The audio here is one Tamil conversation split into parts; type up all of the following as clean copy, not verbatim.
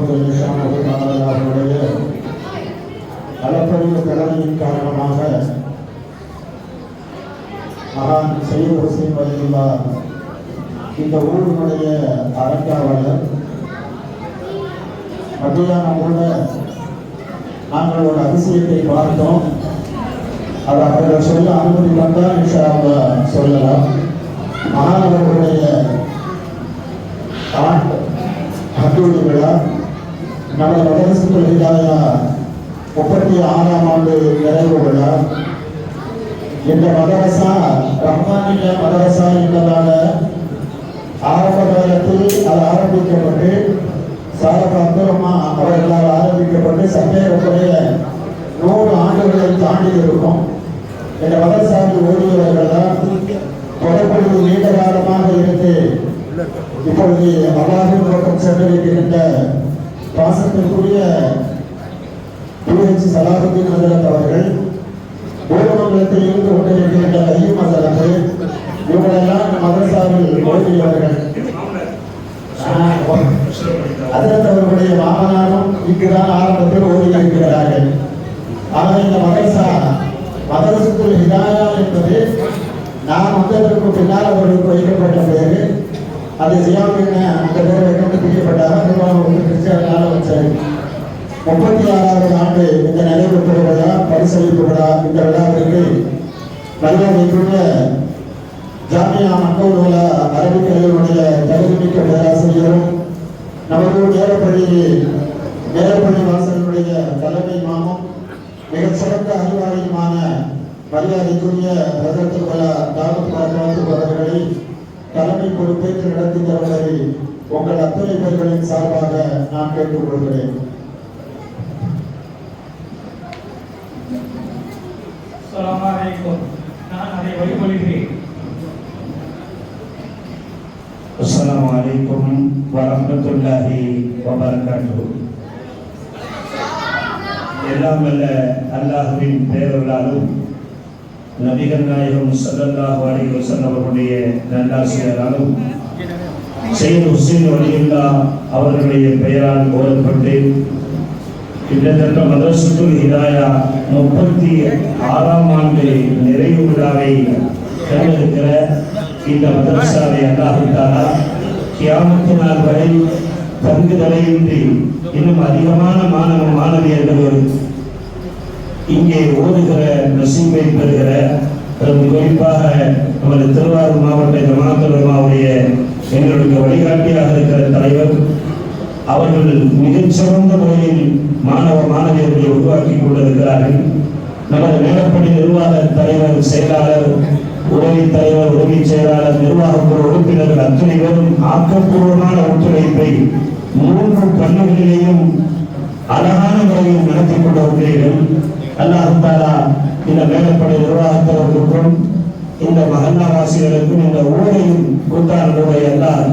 அவருடைய அளப்பரிய கடமையின் காரணமாக மகான் சையது ஹுசைன் வலியுல்லா இந்த ஊரினுடைய அறங்காவலர். மத்தியானம் கூட நாங்கள் ஒரு அதிசயத்தை பார்த்தோம். அது அவர்கள் சொல்ல அனுமதி வந்தால் இன்ஷா அல்லாஹ் சொல்லலாம். மகானவர்களுடைய ஹத்தூரி விழா நமது மதரசத்துல் ஹிதாயா 36ஆம் ஆண்டு நிறைவு விழா. இந்த மதரசா ரஹ்மானியா மதரசா என்பதாக ஆரம்ப காலத்தில் அது ஆரம்பிக்கப்பட்டு சாரப் அப்துல் ரஹ்மான் அவர்களால் ஆரம்பிக்கப்பட்டு சந்தேகப்படைய 100 ஆண்டுகளை தாண்டி இருக்கும். இந்த மதரசாவில் ஓடியவர்கள் தான் தொடர்பு நீண்ட காலமாக இருந்து இப்பொழுது அல்லாஹ்வின் பக்கம் சென்றிருக்கின்ற பாசத்திற்குரிய PH சலாஹுதீன் ஹஜரத் அவர்கள், ஊரமங்கலத்தில் இருந்து கொண்டிருக்கின்ற கையும் ஹஜரத், இவங்களெல்லாம் இந்த மதரசாவில் ஓடியவர்கள். ஹஜரத் அவர்களுடைய மாமனாரும் இங்குதான் ஆரம்பத்தில் ஓடி இருக்கிறார்கள். ஆனால் இந்த மதரசத்துல் ஹிதாயா என்பது நான் வந்ததற்கு பின்னால் அவர்களுக்கு வைக்கப்பட்ட பேரு. அது ஜியாவுக்கு அந்த பேர் வைக்கப்பட்டு பிடிக்கப்பட்டாங்க. நிர்வாகம் கிறிஸ்டியனால வச்சாரு. 36ஆவது ஆண்டு இந்த நிறைவு விழா, பரிசளிப்பு விழா, இந்த விழாவிற்கு மரியாதைக்குரிய ஜாமியா மக்களுடைய அரபிக்கலையுடைய தகுதிமிக்க பேராசிரியரும் நமது நேரப்பள்ளி வாசலுடைய தலைமை மாமும் மிகச்சிறந்த அறிவாளியுமான மரியாதைக்குரிய ரதத்துல்லா தாவத் பாதுகாப்பு அவர்களை தலைமை பொறுப்பேற்று நடத்தி தருவதை உங்கள் அத்தனை பேர்களின் சார்பாக நான் கேட்டுக்கொள்கிறேன். அஸ்ஸலாமு அலைக்கும். நான் அதை வழிமொழிகிறேன். அஸ்ஸலாமு அலைக்கும் வரஹ்மத்துல்லாஹி வபரகாத்துஹு. எல்லாம் வல்ல அல்லாஹ்வின் பேரருளாலும் நபிகள் நாயகம் ஸல்லல்லாஹு அலைஹி வஸல்லம் அவர்களுடைய நல்லாசியாலும் சையது ஹுசைன் வலியுல்லா அவர்களுடைய பெயரால் ஓதப்பட்டு கிட்டத்தட்ட மதரசத்துல் ஹிதாயா 36ஆம் ஆண்டு நிறைவு விழாவை கண்டிருக்கிற இந்த மதரசாவை அல்லாஹ் தஆலா கியாமத் நாள் வரை தங்குதடையின்றி இன்னும் அதிகமான மாணவியர்கள் இங்கே ஓதுகிற நசீபை பெறுகிற, குறிப்பாக நமது திருவாரூர் மாவட்ட ஜமாஅத்துல் உலமாவுடைய எங்களுக்கு வழிகாட்டியாக இருக்கிற தலைவர் அவர்கள் மிகச்சிறந்த முறையில் மாணவியர்களை உருவாக்கி கொண்டிருக்கிறார்கள். நமது மேலப்படி நிர்வாக தலைவர், செயலாளர், உதவி தலைவர், உதவி செயலாளர், நிர்வாக குழு உறுப்பினர்கள் அத்தனை பேரும் ஆக்கப்பூர்வமான ஒத்துழைப்பை 3 பள்ளிகளிலேயும் அழகான முறையில் நடத்தி கொண்டு வருகிறீர்கள். அல்லாஹ் தஆலா இந்த மேலப்படி நிர்வாகத்தினருக்கும் இந்த மஹல்லாவாசிகளுக்கும் இந்த ஊரையும் கூட்டாளர்களுடைய எல்லாம்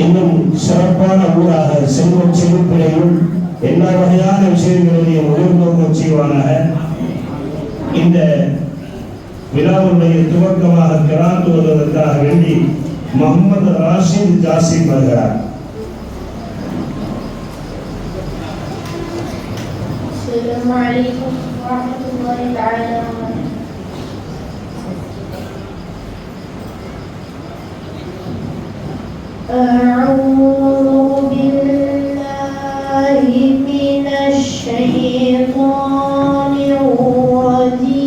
இன்னும் சிறப்பான ஊராக செல்வம் செழிப்பிலையும் எல்லா வகையான விஷயங்களையும் உயர்ந்தோங்கும் செய்வானாக. இந்த விழாவுடைய துவக்கமாக கிராத் வருவதற்காக வேண்டி முகமது ராஷித் ஜாசிம் வருகிறார். السلام عليكم ورحمة الله تعالى وبركاته. أعوذ بالله من الشيطان الرجيم.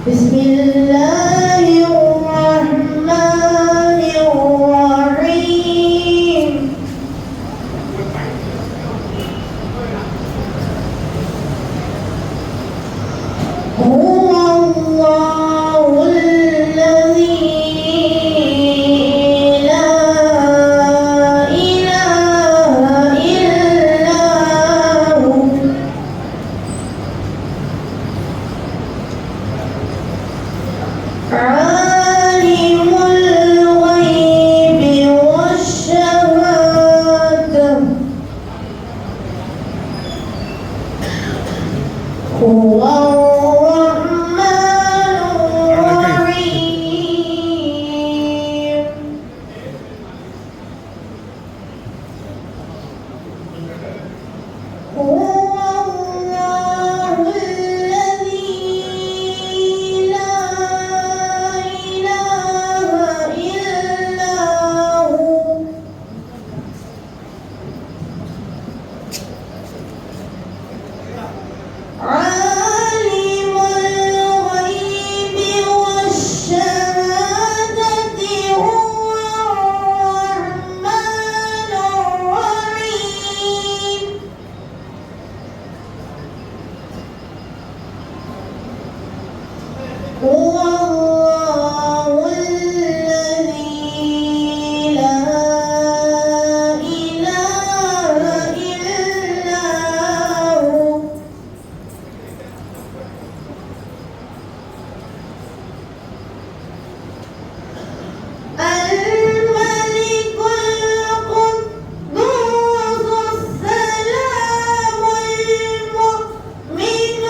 بسم الله الرحمن الرحيم. هو الله الذي لا إله إلا هو عالم الغيب والشهادة هو الرحمن الرحيم هو الله الذي لا إله إلا هو الملك القدوس السلام المؤمن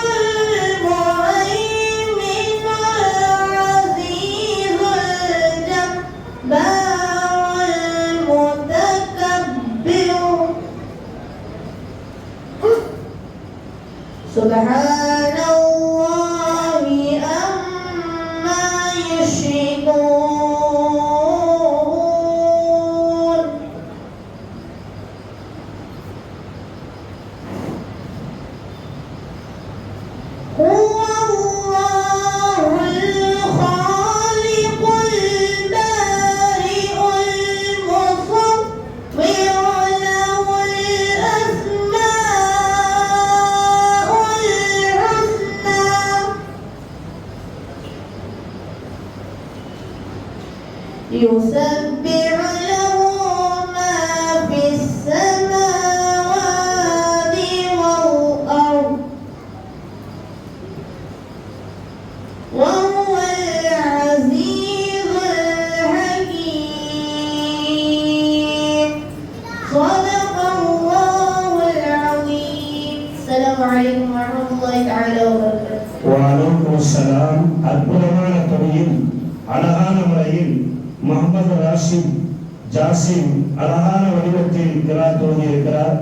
المهيمن العزيز الجبار المتكبر سبحان الله عما يشركون هو الله الخالق البارئ المصور له الأسماء الحسنى يسبح له ما في السماوات والأرض وهو العزيز الحكيم صدق الله العظيم السلام عليكم ورحمة الله تعالى وبركاته வலைக்கும் அஸ்ஸலாம். அற்புதமான தொழில் அழகான முறையில் முகமது ராஷித் ஜாசிம் அழகான வடிவத்தில் கிராத் தோன்றி இருக்கிறார்.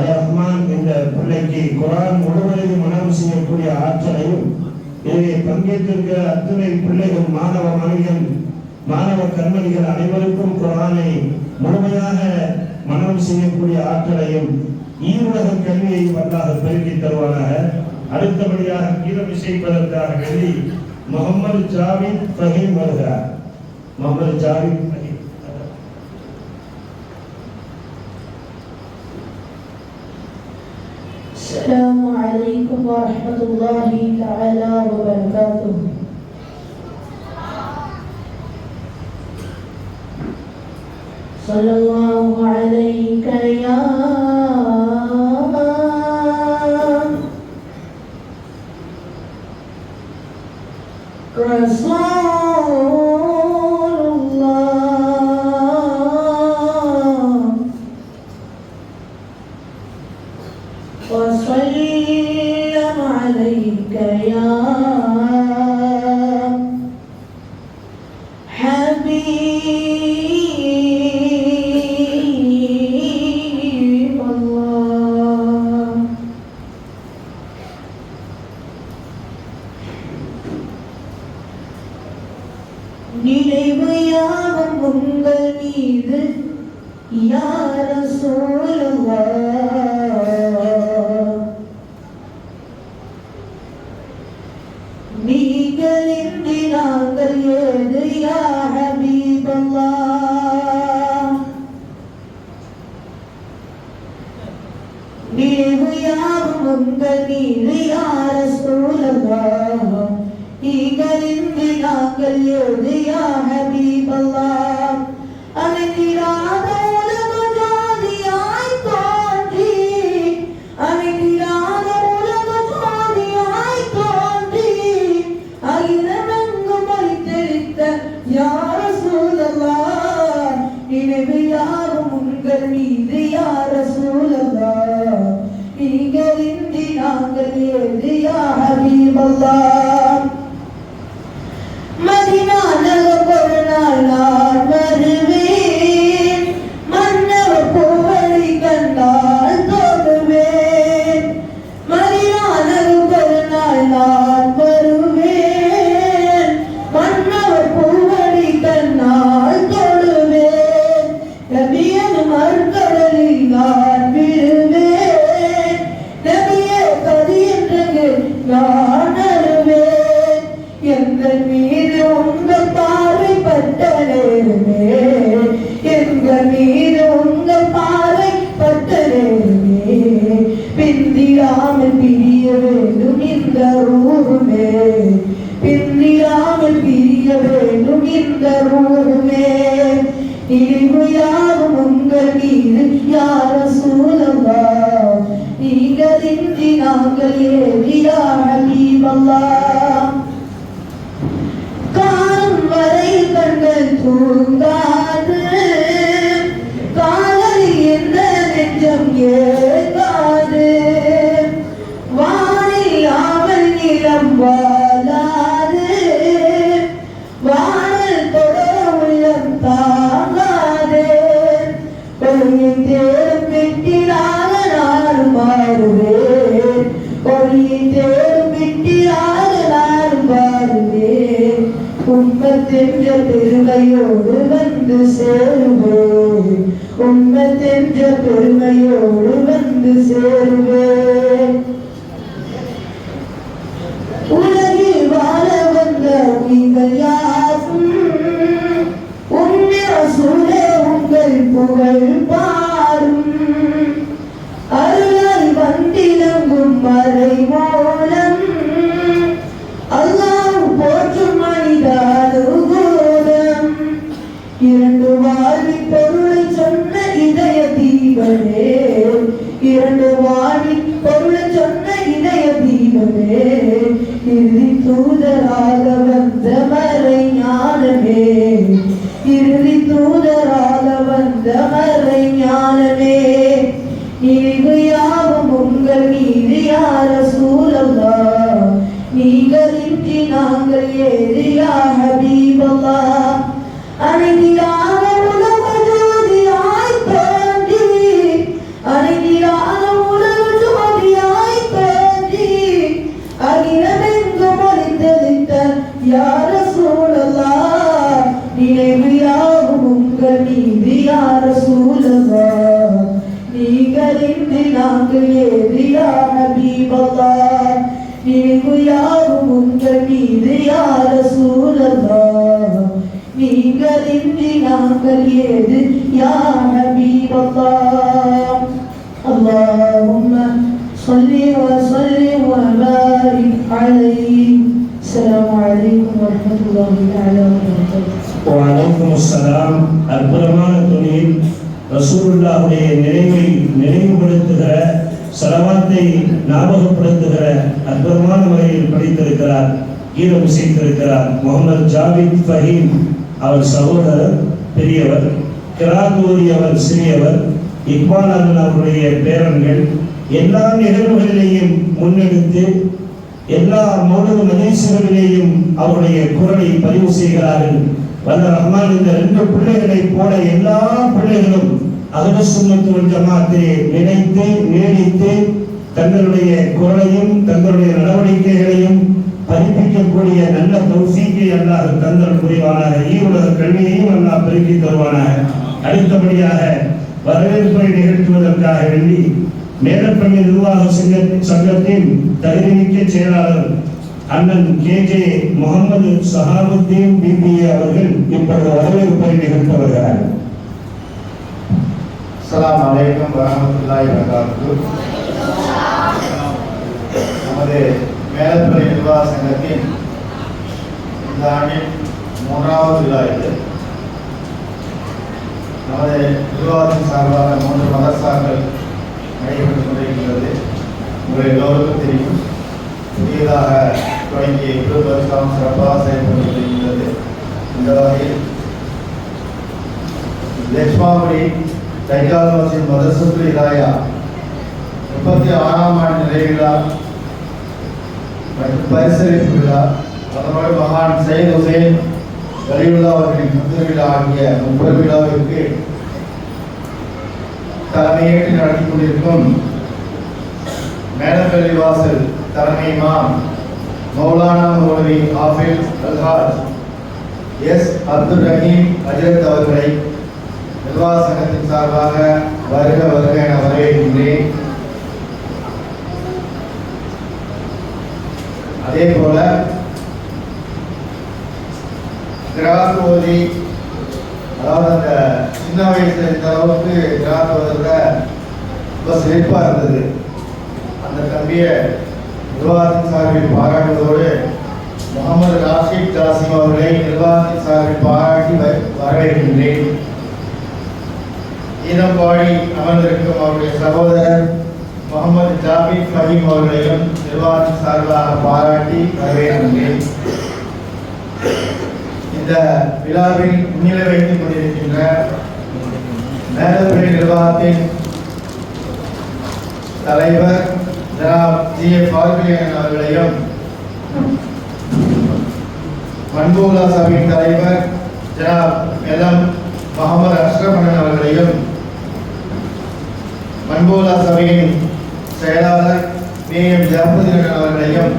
ரஹ்மான் இந்த பிள்ளைக்கு குர்ஆன் முழுவதையும் மனனம் செய்யக்கூடிய ஆற்றலையும் இதிலே பங்கேற்றிருக்கிற அத்தனை பிள்ளைகள் மாணவ மாணவிகள் மாணவ கண்மணிகள் அனைவருக்கும் குர்ஆனை முழுமையாக மனனம் செய்யக்கூடிய ஆற்றலையும் ஈருலக கல்வியை அல்லாஹ் பெருக்கி தருவானாக. அடுத்தபடியாக கீதம் இசைப்பதற்காக வேண்டி முகமது ஜாவித் ஃபஹீம் வருகிறார். முகமது ஜாவித் ஃபஹீம். السلام عليكم ورحمة الله تعالى وبركاته صلى الله عليك يا رسول الله وسلم عليك يا حبيب الله நினைவு யாவும் உங்கள் மீது யா ரசூலல்லாஹ் நீங்களின்றி நாங்கள் ஏது யா ஹபீபல்லாஹ் நினைவு யாவும் உங்கள் மீது யா ரசூலல்லாஹ் நீங்களின்றி நாங்கள் ஏது யா ஹபீபல்லாஹ் அனைத்திராத உலக ஜோதியாய் தோன்றி அனைத்திராத உலக ஜோதியாய் தோன்றி அகிலமெங்கும் அறிந்தெரித்த யா ரசூலல்லாஹ் நினைவு யாவும் உங்கள் மீது யா ரசூலல்லாஹ் நீங்களின்றி நாங்கள் ஏது யா ஹபீபல்லாஹ் மதீனா நகர் ஒரு நாள் நான் வருவேன் மன்னவர் புகழை கண்டால் தொடுவேன் நாங்கள் ஏறியா ஹபீபல்லாஹ் காலம் வரை கண்கள் தூங்காது காலை என்ன நெஞ்சம் ஏகாது வானில் ஆவல் நிலம் வாழாது வானல் தொடர உள்ளம் தாங்காது ஒளியின் தேடும் விட்டினால நான் மாறுவேன் ஒளியின் தேடும் விட்டினால நான் மாறுவேன் உம்மத்தென்ற பெருமையோடு வந்து சேருவேன் உம்மத்தென்ற பெருமையோடு வந்து சேருவேன் உலகில் வாழ வந்த நீங்கள் யாரும் உண்மை ரசூலே உங்கள் புகழ் பாரும் அருளாய் வந்திலங்கும் மறை மூலம் அல்லாஹ் போற்றும் மனிதானுகூலம் இரண்டு வாழ்வின் பொருளை சொன்ன இதய தீபமே இரண்டு வாழ்வின் பொருளை சொன்ன இதய தீபமே இறுதி தூதராக வந்த மறை ஞானமே இறுதி தூதராக வந்த மறை ஞானமே நினைவு யாவும் உங்கள் மீது யா ரசூலல்லாஹ் நீங்கள் இன்றி நாங்கள் ஏது யா ஹபீபல்லாஹ் அனைத்திலாக உலக ஜோதியாய் தோன்றி அனைத்திலாக உலக ஜோதியாய் தோன்றி அகிலமெங்கும் ஒளித்தெளித்த யா ரசூலல்லாஹ் நினைவு யாவும் உங்கள் மீது யா ரசூலல்லாஹ் நீங்கள் இன்றி நாங்கள் ஏது யா ஹபீபல்லாஹ் நினைவு யாவும் உங்கள் மீது யா ரசூலல்லாஹ் நீங்கள் இன்றி நாங்கள் ஏது யா ஹபீபல்லாஹ் اللهم صل وسلم وبارك عليه السلام عليكم ورحمة الله تعالى وبركاته வலைக்கும் அஸ்ஸலாம். அற்புதமான துணியில் ரசூலுல்லாஹுடைய நினைவை நினைவுபடுத்துகிற ஸலவாத்தை ஞாபகப்படுத்துகிற அற்புதமான முறையில் படித்திருக்கிறார், கீதம் இசைத்திருக்கிறார். முகமது ஜாவித் ஃபஹீம் அவர் சகோதரர் பெரியவர், கிராத் ஓதியவர் சிறியவர், இக்பால் அண்ணன் அவருடைய பேரன்கள். எல்லா நிகழ்வுகளிலேயும் முன்னெடுத்து எல்லா மௌலிக மஜ்லிஸ்களிலேயும் அவருடைய குரலை பதிவு செய்கிறார்கள். வல்ல ரஹ்மான் இந்த ரெண்டு பிள்ளைகளை போல எல்லா பிள்ளைகளும் அஹ்லு சுன்னத் வல் ஜமாஅத்தை நினைத்து நீடித்து தங்களுடைய குரலையும் தங்களுடைய நடவடிக்கைகளையும் பதிப்பிக்கக்கூடிய நல்ல தௌஃபீக்கை அல்லாஹ் தந்தல் புரிவானாக. ஈருலக கல்வியையும் அல்லாஹ் பெருக்கி தருவானாக. அடுத்தபடியாக வரவேற்பை நிகழ்த்துவதற்காக வேண்டி மேலப்பள்ளி நிர்வாக சங்கத்தின் தகுதிமிக்க செயலாளர் அண்ணன் KJ முகமது சஹாபுத்தீன் BBA அவர்கள் இப்பொழுது வரவேற்பை நிகழ்த்த வருகிறார். அஸ்ஸலாமு அலைக்கும் வரஹ்மத்துல்லாஹி வபரகாத்துஹு. நமது மேலப்பள்ளி நிர்வாக சங்கத்தின் இந்த ஆண்டின் 3வது விழா இது. நமது நிர்வாகத்தின் சார்பாக 3 மதரசாக்கள் நடைபெற்றுக் கொண்டிருக்கிறது. உங்கள் எல்லோருக்கும் தெரியும். புதியதாக தொடங்கிய மதரசாவும் சிறப்பாக செயல்பட்டு கொண்டிருக்கிறது. இந்த வகையில் லட்சுமாபுரி தைக்கால் மஸ்ஜித் மதரசத்துல் ஹிதாயா 36ஆம் ஆண்டு நிறைவு விழா மற்றும் பரிசளிப்பு விழா, அதனோடு மகான் சையத் ஹுசைன் வலியுல்லா அவர்களின் முத்து விழா ஆகிய 30 விழாவிற்கு தலைமையேற்று நடத்தி கொண்டிருக்கும் மேலப்பள்ளி வாசல் தலைமை இமாம் மௌலானா மௌலவி ஹாஃபிஸ் அல்ஹாஜ் எஸ் அப்துல் ரஹீம் ஹஜ்ரத் அவர்களை நிர்வாக சங்கத்தின் சார்பாக வருக வருக என வரவேற்கின்றேன். அதே போல கிராத் ஓதி, அதாவது அந்த சின்ன வயசுல இந்த அளவுக்கு கிராத் ஓதுறத ரொம்ப சிறப்பாக இருந்தது. அந்த தம்பியை நிர்வாகத்தின் சார்பில் பாராட்டுவதோடு முகமது ராஷித் ஜாசிம் அவர்களை நிர்வாகத்தின் சார்பில் பாராட்டி வரவேற்கின்றேன். கீதம் பாடி அமர்ந்திருக்கும் அவருடைய சகோதரர் முகமது ஜாபித் ஃபஹீம் அவர்களையும் நிர்வாகத்தின் சார்பாக பாராட்டி வரவேற்கிறேன். இந்த விழாவில் முன்னிலை வைத்துக் கொண்டிருக்கின்ற மேலப்பள்ளி நிர்வாகத்தின் தலைவர் ஜனாப் ஜி.எஃப். ஃபார்பிலியன் அவர்களையும், மன்பூலா சபையின் தலைவர் ஜனாப் எல்.எம். முகமது அஷ்ரஃப் அவர்களையும், மன்பூலா சபையின் செயலாளர் பி.எம். ஜாபுதீன் அவர்களையும்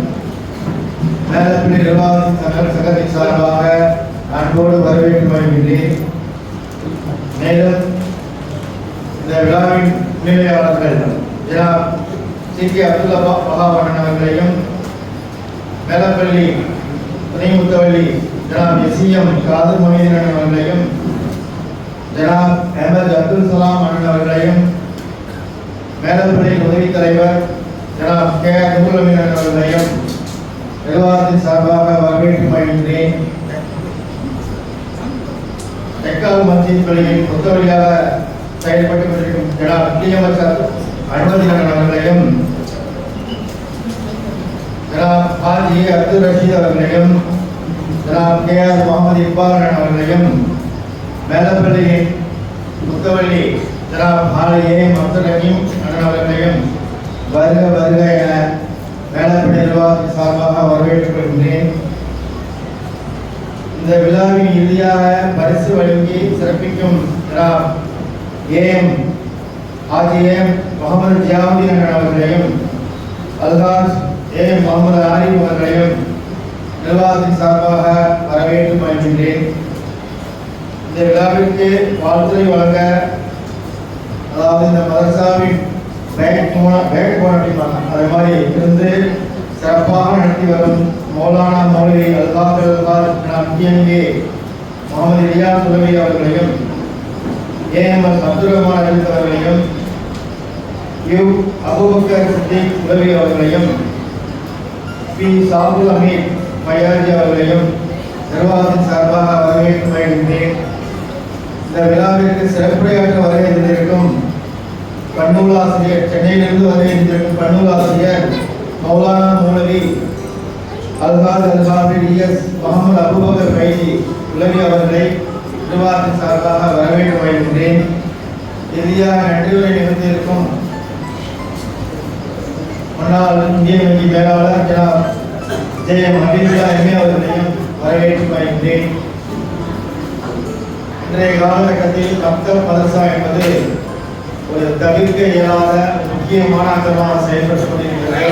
மேலப்பள்ளி நிர்வாகத்தின் சங்கத்தின் சார்பாக அன்போடு வரவேற்று வருகின்றேன். மேலும் இந்த விழாவின் முன்னிலையாளர்கள் ஜனாப் சி.கே. அப்துல்லா வஹாப் அவர்களையும், மேலப்பள்ளி துணை முத்தவள்ளி ஜனாப் எஸ்.எம். காதர் மொஹிதீன் அவர்களையும், ஜனாப் அஹமது அப்துல் சலாம் அவர்களையும், மேலப்பள்ளி உதவி தலைவர் ஜனாப் கே. அப்துல் அமீன் அவர்களையும் நிர்வாகத்தின் சார்பாக வரவேற்று வருகின்றேன். தெக்கால் மஸ்ஜித் பள்ளியின் முத்தவழியாக செயல்பட்டு கொண்டிருக்கும் ஜனாப் டி.எம்.எஸ். அனுமதியன் அவர்களையும், ஜனாப் ஹாஜி அப்துல் ரஷீத் அவர்களையும், ஜனாப் கே.ஆர். முகமது இக்பால் அவர்களையும், மேலப்பள்ளியின் முத்தவள்ளி ஜனாப் ஹாஜி ஏ.எம். அப்துல் ரஹீம் அவர்களையும் வருக வருக என மேலப்பள்ளி நிர்வாகத்தின் சார்பாக வரவேற்றுக் கொள்கின்றேன். இந்த விழாவின் இறுதியாக பரிசு வழங்கி சிறப்பிக்கும் ஜனாப் ஏ.எம். ஹாஜி ஏ.எம். முகமது ஜியாவுதீன் அவர்களையும், அல்ஹாஜ் ஏ.எம். முகமது ஆரிஃப் அவர்களையும் நிர்வாகத்தின் சார்பாக வரவேற்று வருகின்றேன். இந்த விழாவிற்கு வாழ்த்துறை வழங்க, அதாவது இந்த மதரசாவின் பேக் போராட்டம் அதே மாதிரி இருந்து சிறப்பாக நடத்தி வரும் மௌலானா மௌலவி அல்ஹாஜ் முகமது ரியாஸ் உலவி அவர்களையும், ஏஎம்எஸ் அப்துல் ரஹ்மான் அஜித் அவர்களையும், யு அபூபக்கர் சித்திக் உலவி அவர்களையும், பி சாபுல் அமீர் மயாஜி அவர்களையும் நிர்வாகத்தின் சார்பாக வரவேற்று வருகின்றேன். இந்த விழாவிற்கு சிறப்புரையாற்ற வருகை இருந்திருக்கும் கண்ணூலாசிரியர், சென்னையிலிருந்து வருகை இருந்திருக்கும் கண்ணூலாசிரியர் மௌலானா மௌலவி அல்ஹாஜ் எஸ். முகமது அபூபக்கர் ஃபைசி உலவி அவர்களை நிர்வாகத்தின் சார்பாக வரவேற்று வருகின்றேன். இறுதியாக நன்றியுரை நிகழ்த்தியிருக்கும் முன்னாள் இந்திய வங்கி மேலாளர் ஜனாப் ஜே.எம். ஹபீபுல்லா எம்.ஏ. அவர்களையும் வரவேற்று வருகின்றேன். இன்றைய காலகட்டத்தில் மக்தப் மதரசா என்பது ஒரு தவிர்க்க இயலாத முக்கியமான அங்கமாக செயல்பட்டுக் கொண்டிருக்கிறது.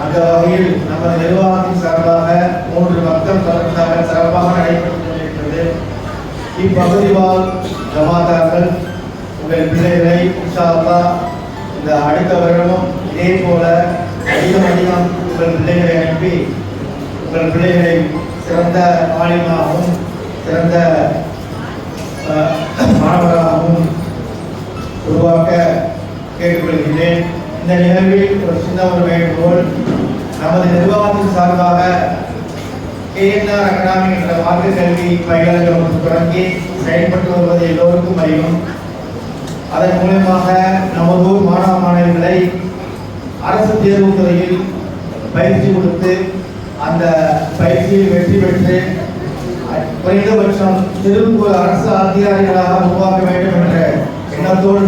அந்த வகையில் நமது நிர்வாகத்தின் சார்பாக 3 மக்தப் மதரசாக்கள் சிறப்பாக நடைபெற்றுக் கொண்டிருக்கிறது. இப்பகுதி வாழ் ஜமாத்தார்கள் உங்கள் பிள்ளைகளை இன்ஷா அல்லாஹ் இந்த அடுத்த வருடமும் இதே போல அதிகம் உங்கள் பிள்ளைகளை அனுப்பி உங்கள் பிள்ளைகளை சிறந்த ஆலிமாகவும் சிறந்த மாணவராகவும் உருவாக்க கேட்டுக்கொள்கிறேன். இந்த நிகழ்வில் ஒரு சின்ன ஒரு வேண்டுகோள், நமது நிர்வாகத்தின் சார்பாக கேஎன்ஆர் அகாடமி என்ற மார்க்க கல்வி பயிலகம் தொடங்கி செயல்பட்டு வருவது எல்லோருக்கும் அறியும். அதன் மூலமாக நமது ஊர் மாணவ மாணவிகளை அரசு தேர்வுத் துறையில் பயிற்சி கொடுத்து அந்த பயிற்சியில் வெற்றி பெற்று குறைந்தபட்சம் திருப்பூர் அரசு அதிகாரிகளாக உருவாக்க வேண்டும் என்ற எண்ணத்தோடு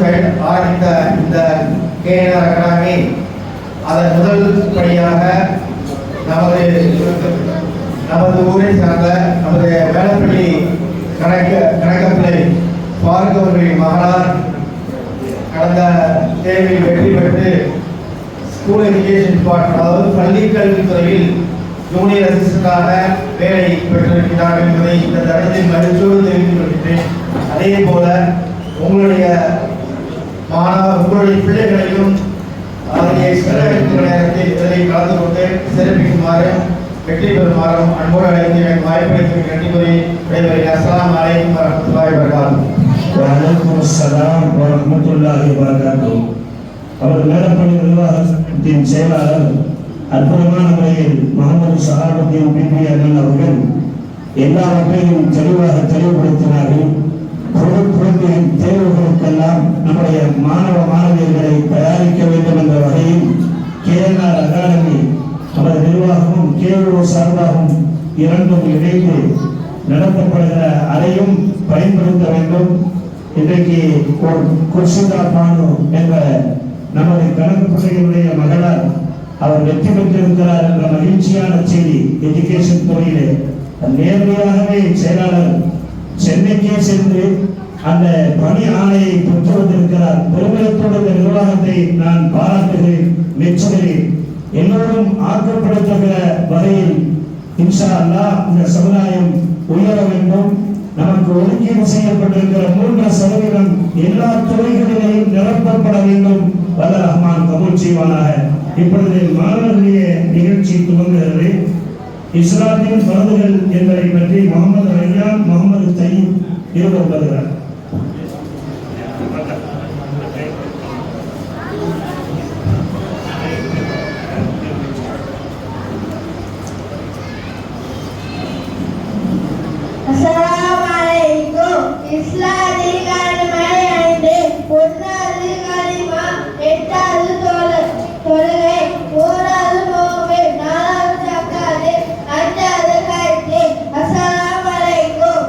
ஆரம்பித்த இந்த கேஎன்ஆர் அகாடமி அதன் முதல் படியாக நமது ஊரை சார்ந்த நமது மேலப்பள்ளி கணக்கப்பிள்ளை பார்க் அவர்களின் மகனார் கடந்த தேர்வில் வெற்றி பெற்று ஸ்கூல் எஜுகேஷன் டிபார்ட்மெண்ட், அதாவது பள்ளி கல்வித்துறையில் ஜூனியர் அசிஸ்டண்டாக வேலை பெற்றிருக்கிறார் என்பதை இந்த தடத்தில் மகிழ்ச்சியோடு தெரிவித்துக் கொள்கிறேன். அதே போல உங்களுடைய பிள்ளைகளையும் நேரத்தில் இதனை கலந்து கொண்டு சிறப்பிக்குமாறு வெற்றி பெறுமாறும் அன்போடு அழைத்து எனக்கு வாய்ப்பளித்து நன்றி கூறி விடைபெறுகிறேன். அஸ்ஸலாமு அலைக்கும் வரஹ்மத்துல்லாஹி வபரகாத்துஹு. வலைக்கும் அஸ்ஸலாம் வரஹ்மத்துல்லாஹி வபரகாத்துஹு. அவர் மேலப்பள்ளி நிர்வாகத்தின் செயலாளர் அற்புதமான முறையில் முகமது சஹாபுத்தீன் பிபி அண்ணன் அவர்கள் எல்லாவற்றையும் தெளிவுபடுத்தினார்கள். குழந்தையின் தேர்வுகளுக்கெல்லாம் நம்முடைய மாணவ மாணவியர்களை தயாரிக்க வேண்டும் என்ற வகையில் கேஓ சார்பாகவும் இரண்டும் இணைந்து நடத்தப்படுகிற அறையும் பயன்படுத்த வேண்டும். இன்றைக்கு ஒரு குர்ஷிதா பானு என்ற நமது கணக்கு பிள்ளைகளுடைய மகளார் அவர் வெற்றி பெற்றிருக்கிறார் என்ற மகிழ்ச்சியான செய்தி எஜுகேஷன் துறையிலே நேரடியாகவே செயலாளர் சென்னைக்கே சென்று அந்த பணி ஆணையை பெற்று வந்திருக்கிறார். பெருமிதத்தோடு இந்த நிர்வாகத்தை நான் பாராட்டுகிறேன், மெச்சுகிறேன். எல்லோரும் ஆக்கப்படுத்துகிற வகையில் இன்ஷா அல்லாஹ் இந்த சமுதாயம் உயர வேண்டும். நமக்கு ஒதுக்கீடு செய்யப்பட்டிருக்கிற 3% எல்லா துறைகளிலேயும் நிரப்பப்பட வேண்டும். வல்ல ரஹ்மான் கபூல் செய்வானாக. இப்பொழுது மாணவர்களுடைய நிகழ்ச்சி துவங்குகிறது. இஸ்லாத்தின் பரதுகள் என்பதை பற்றி முகமது ரய்யான், முகமது தையீப் இருவர் வருகிறார். Assalamualaikum. இஸ்லாமிய கடமை 5, 1வது கலிமா, 8வது தொழுகை, 3வது நோன்பு, 4வது ஜக்காத், 5வது ஹஜ். அஸ்ஸலாமுஅலைக்கும்.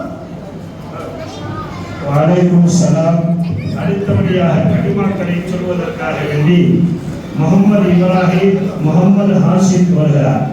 வலைக்கும் சலாம். அடுத்தபடியாக கலிமாக்களை சொல்வதற்காக வேண்டி முகமது இப்ராஹிம், முகமது ஹாசிப் வருகிறார்.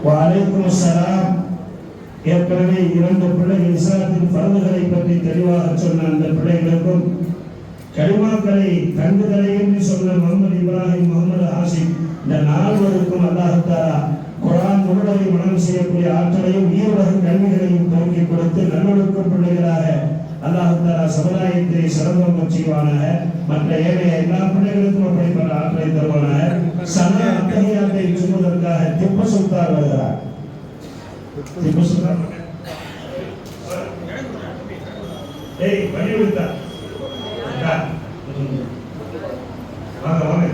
வலைக்கும் சலாம். ஏற்கனவே 2 பிள்ளைகள் இஸ்லாத்தின் பரதுகளை பற்றி தெளிவாக சொன்ன அந்த பிள்ளைகளுக்கும் கலிமாக்களை கண்டுதலை என்று சொன்ன முகமது இப்ராஹிம், முகமது ஹாசிப் இந்த 4 அல்லாஹ் தஆலா குர்ஆன் முழுவதை மனம் செய்யக்கூடிய ஆற்றலையும் ஈருலக கல்விகளையும் துவக்கி கொடுத்து நல்லொழுக்க பிள்ளைகளாக அல்லாஹ் தஆலா சமுதாயத்தை சிறந்தோங்க செய்வானாக. மற்ற ஏனைய எல்லா பிள்ளைகளுக்கும் அப்படிப்பட்ட ஆற்றலை தருவானாக. சனா அத்தஹியாத்தை சொல்வதற்காக திப்பு சுல்தான் வருகிறார். திப்பு சுல்தான் வழி விடுத்தா வாங்க வாங்க.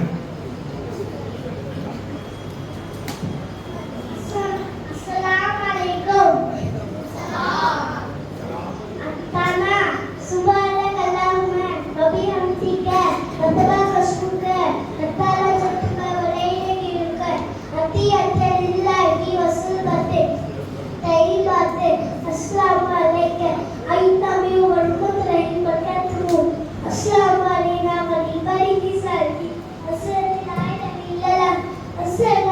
Assalamualaikum. Tana, subhanakallahumma wa bihamdika, astaghfiruka, atala jatuka wa ilayka, atiyata lillahi wa sulbati, tayyibati. Assalamualaikum. Ayyuhami wa rahmatullahi wa barakatuh. Assalamu alayna wa libariki salli. Assalamu alaykum. Assalamu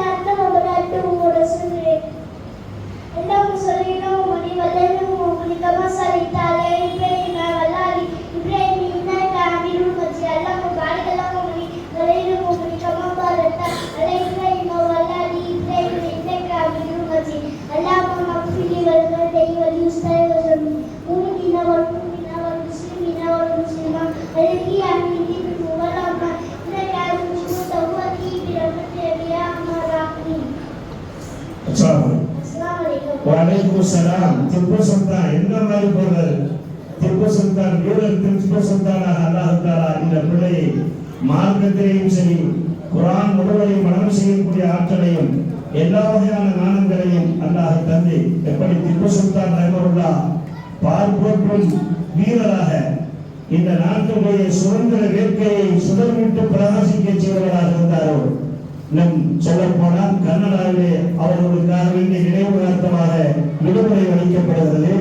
alaykum wa rasulih. Allahumma salli ala Muhammad wa ala kama sallaita ala Ibrahim wa ala ali Ibrahim innaka Hamidum Majid. Allahumma barik ala Muhammad wa ala kama barakta ala Ibrahim wa ala ali Ibrahim innaka Hamidum Majid. Allahumma ighfir li wa li wa li ustadi wa mu'minina wal mu'minat wal muslimina wal muslimat alladhi aminin wa lahum innaka al-mujib tawwati bi rahmatika ya arhamar rahimin. வலைக்கும் சலாம். திப்பு சுல்தான் என்ன மாதிரி பொருள்? திப்பு திப்பு சுல்தான் வீரர் திப்பு சுல்தானாக அல்லாஹ் தஆலா இந்த பிள்ளையை மார்க்கத்திலேயும் சரி குர்ஆன் முழுவதையும் மனனம் செய்யக்கூடிய ஆற்றலையும் எல்லா வகையான ஞானங்களையும் அல்லாஹ் தந்து எப்படி திப்பு சுல்தான் ரஹ்மத்துல்லாஹ் பார்ப்போற்றும் வீரராக இந்த நாட்டுடைய சுதந்திர வேட்கையை சுடர்விட்டு பிரகாசிக்க செய்வதாக இருந்தாரோ, நம் சொல்ல போனால் கர்நாடகாவிலே அவர்களுக்காக வேண்டிய நினைவுகார்த்தமாக விடுமுறை அளிக்கப்படுகிறது.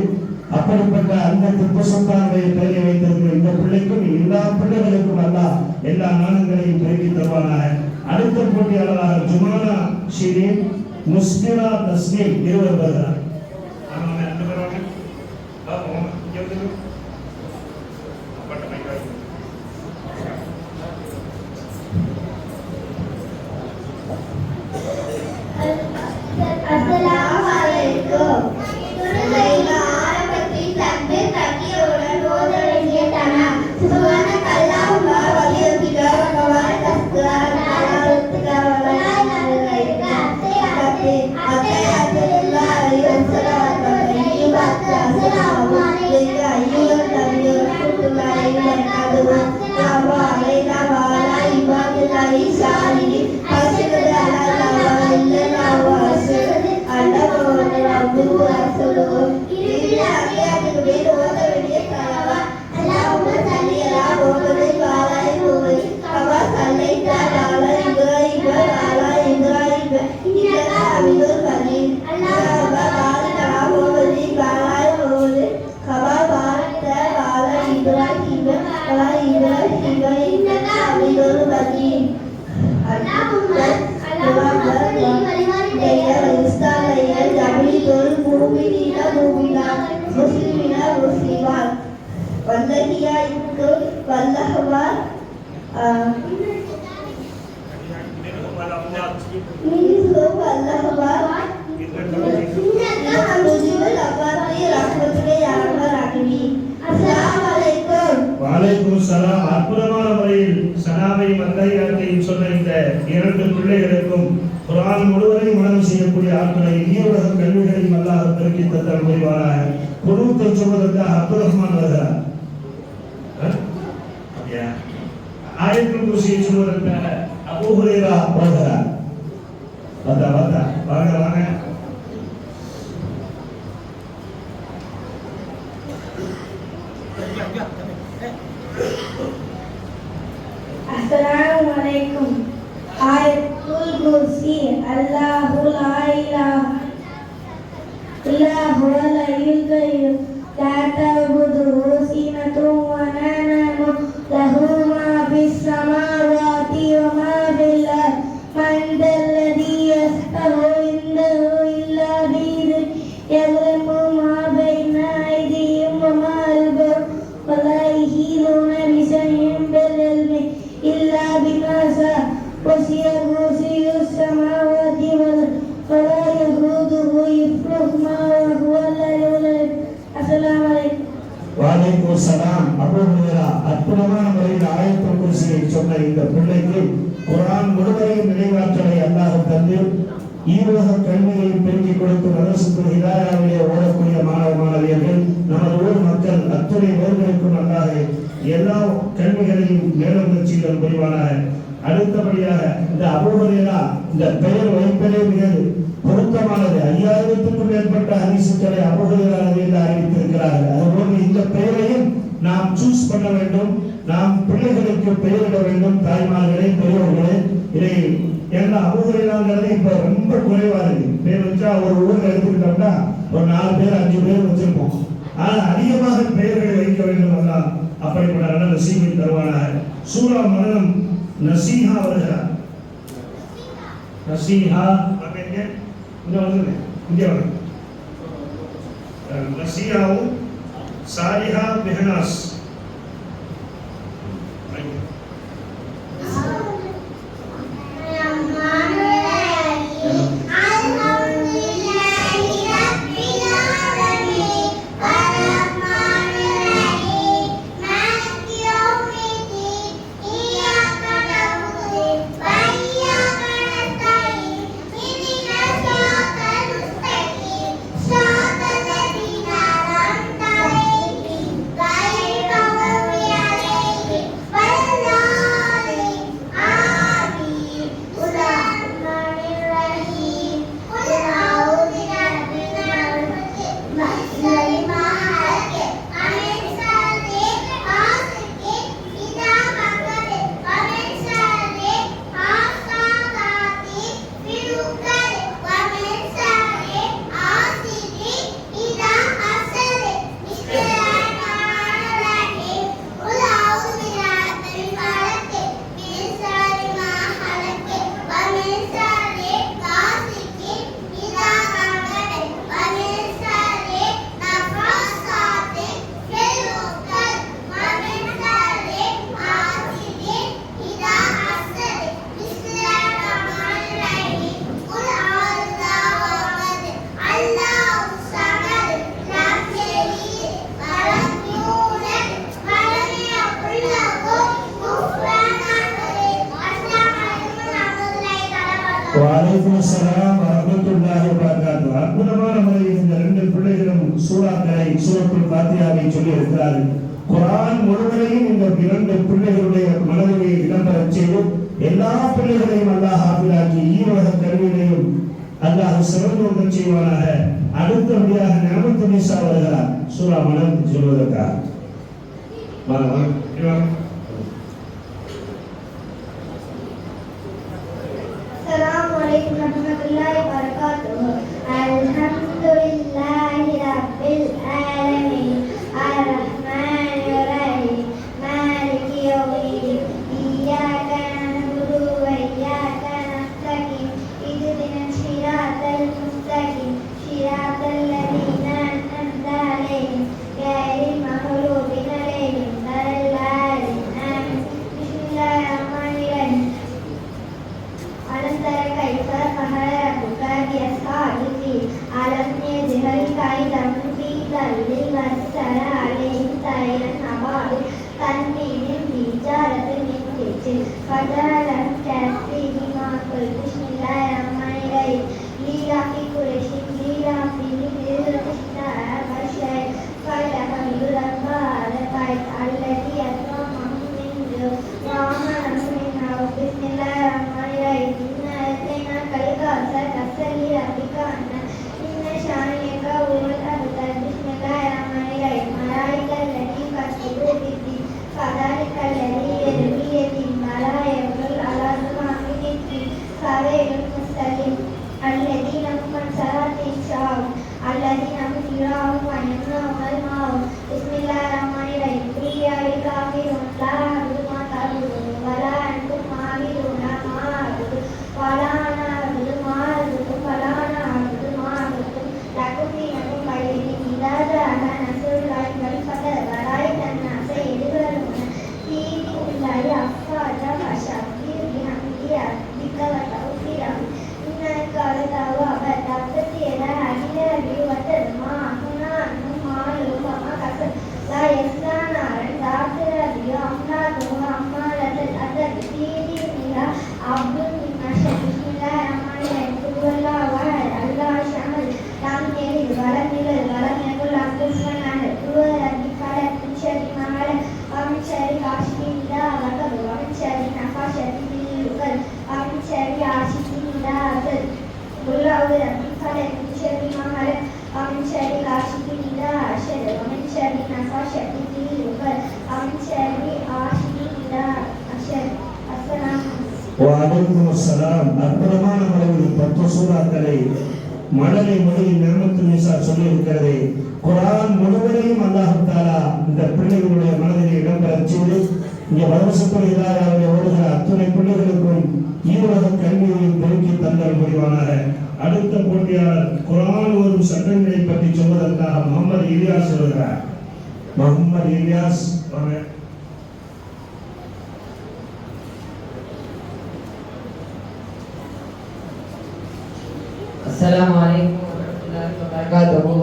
அப்படிப்பட்ட அந்த திப்பு சுல்தானுடைய பெயரை வைத்திருக்கிற இந்த பிள்ளைக்கும் எல்லா பிள்ளைகளுக்கும் அல்லாஹ் எல்லா ஞானங்களையும் பெருக்கி தருவானாக. அடுத்த போட்டியாளராக ஜுமானா ஷீரின் முஸ்லிமா தஸ்லீம் இருவர் வருகிறார். Assalamualaikum. Turunlah ஆரம்பத்தில் தந்து தக்கியவுடன் ஓத வேண்டிய தனம். சுப்ஹானக்கல்லாஹும்ம வ பிஹம்திக வ தபாரக அஸ்முக வலைக்குமுஸ்ஸலாம். அற்புதமான முறையில் சனாவையும் அத்தஹியாத்தையும் சொன்ன இந்த இரண்டு பிள்ளைகளுக்கும் குர்ஆன் முழுவதையும் மனனம் செய்யக்கூடிய ஆட்களை இனியுலக கல்விகளையும் அல்லாஹ் பெருக்கி தந்தல் புரிவானாக. குனூத்தை சொல்வதற்காக அப்துல் ரஹ்மான் வருகிறார். ஆயத்துல் குர்சியை சொல்வதற்காக அபூ ஹுரைரா வருகிறார். வாங்க Assalamualaikum. Ayatul Kursi. Allahu la ilaha illa huwal hayyul qayyum. La ta'khudhuhu sinatun wa la nawm. Lahu ma fis samawati wa ma fil ardh. Man dhalladhi yashfa'u indahu illa bi'idhnihi. Ya'lamu ma bayna aydihim wa ma khalfahum. Wa la yuhituna bi shay'in min ilmihi إلا بما شاء وسع كرسيه السماوات والأرض ولا يئوده حفظهما وهو العلي العظيم. السلام عليكم. வலைக்குமுஸ்ஸலாம். Abu Hurairah அற்புதமான முறையில் ஆயத்துல் குர்சியை சொன்ன இந்த பிள்ளைக்கு குர்ஆன் முழுவதையும் நினைவாற்றலை அல்லாஹ் தந்து ஈரோக கல்வியை பெருக்கிக் கொடுத்து மதரசத்துல் ஹிதாயாவிலே ஓடக்கூடிய மாணவ மாணவியர்கள் நமது ஊர் மக்கள் அத்துணை பேர்களுக்கும் அல்லாஹ் எல்லா கல்விகளையும் மேலமுயற்சிகள் புரிவானாக. அடுத்தபடியாக இந்த அபூ ஹுரைரா இந்த பெயர் வைப்பதே மிக பொருத்தமானது. 5000க்கும் மேற்பட்ட ஹதீசுகளை அபூ ஹுரைரா ரலியல்லாஹு அறிவித்திருக்கிறார்கள். அதுபோன்று இந்த பெயரையும் நாம் சூஸ் பண்ண வேண்டும். நாம் பிள்ளைகளுக்கு பெயரிட வேண்டும். தாய்மார்களே, பெரியவர்களே, இதை ஏன்னா அபூ ஹுரைராங்கிறது இப்ப ரொம்ப குறைவா இருக்கு. பேர் வச்சா ஒரு ஊர்ல எடுத்துக்கிட்டோம்னா ஒரு 4 பேர் 5 பேர் வச்சிருப்போம். ஆனா அதிகமாக பெயர்களை வைக்க வேண்டும். அல்லாஹ் அப்படிப்பட்ட நல்ல நசீபை தருவானாக. சூரா மரணம் நசீஹா வருகிறார். நசீஹா இங்க வந்து இங்கே வந்து நசீஹாவும் சாலிஹா பெஹனாஸ் Bye. அஸ்ஸலாம் வரஹ்மத்துல்லாஹி வபரகாத்துஹு. அற்புதமான முறையில் இந்த ரெண்டு பிள்ளைகளும் சூறாக்களை சூரத்துல் ஃபாத்திஹாவை சொல்லி இருக்கிறார்கள். குர்ஆன் முழுவதையும் இந்த இரண்டு பிள்ளைகளுடைய மனதிலே இடம்பெறச் செய்து எல்லா பிள்ளைகளையும் அல்லாஹ் ஹாஃபிலாக்கி ஈரோட கல்வியிலையும் அல்லாஹ் சிறந்தோங்க செய்வானாக. அடுத்தபடியாக நிஅமத்து நிசா வருகிறார் சூரா மனம் சொல்வதற்காக. Assalamu alaikum warahmatullahi wabarakatuh. Alhamdulillahi rabbil alamin. Ar-Rahmanir Rahim. Maliki yawmiddin. Iyyaka na'budu wa iyyaka nasta'in. Ihdinas siratal mustaqim. Siratal ladzina an'amta 'alaihim ghairil maghdubi 'alaihim waladdallin. Amin. Bismillahirrahmanirrahim. Alam tara kaifa fa'ala rabbuka bi ashabil fil. Alam yaj'al kaydahum fi dhalil wa arsala 'alayhim tayran ababil tarmihim bi jaratin min sijil faja'alahum ka'asfin ma'kul. Bismillahirrahmanirrahim. Lillahi quraishin lillahi lilrishna bashar fa'alahum rabbal bait alladhi at'amahum min ju' wa amanahum min khawf. Bismillahirrahmanirrahim. Inna atainaka al-kawthar fasalli rabbika wanhar. Inna shani'aka huwal abtar. Bismillahirrahmanirrahim. Malaika allati kasbu bid-din fadhalika alladhi yad'u yatim la yaqul ala al-mu'minin fawailun musallin alladhina hum an salatihim sahun alladhina hum yura'un wa yamna'un al-ma'un. Bismillahirrahmanirrahim. Qul ya ayyuhal kafirun la a'budu ma ta'budun wa la antum a'buduna ma a'budu wa la ana a'budu ma a'budu wa la ana a'budu ma a'budu lakum dinakum waliya din. Idza ja'a nasrullahi wal fath wa ra'aita an-nasa yadkhuluna fi dinillahi afwaja fasabbih bihamdi rabbika wa taghfirhu innaka latawwabur rahim. Adila wa tadma huna malu wa makasab la yasla naran da'ira bi amradu amalatul adad fi dinillah abdul minashab. Bismillahirrahmanirrahim. Qul huwallahu ahad Allahu samad lam yalid wa lam yulad wa lam yakul lahu kufuwan ahad. Qul huwallahu falaq min sharri ma khalaq wa min sharri ghasiqin idha waqab wa min sharri nafathati fil 'uqad wa min sharri hasidin idha hasad. Qul a'udhu birabbil falaq min sharri ma khalaq wa min sharri ghasiqin idha hasad wa min sharri nafathati fil 'uqad wa min sharri hasidin idha hasad. Assalamu வலைக்கும் அஸ்ஸலாம். அற்புதமான முறையில் 10 சூறாக்களை மழலை மொழியில் நிஅமத்து நிசா சொல்லி இருக்கிறது. குர்ஆன் முழுவதையும் அல்லாஹ் தஆலா இந்த பிள்ளைகளுடைய மனதில் இடம்பெறச் செய்து இங்கே வலசத்துல் இதாயாவில் ஓடுகிற அத்துணை பிள்ளைகளுக்கும் ஈரோட கல்வியையும் பெருக்கி தந்தல் முடிவானாக. அடுத்த போட்டியாளர் குர்ஆன் ஓதும் சட்டங்களை பற்றி சொல்வதற்காக முகமது இலியாஸ் வருகிறார். முகமது இலியாஸ் அஸ்ஸலாமு அலைக்கும் வரஹ்மத்துல்லாஹி வபரகாத்துஹு.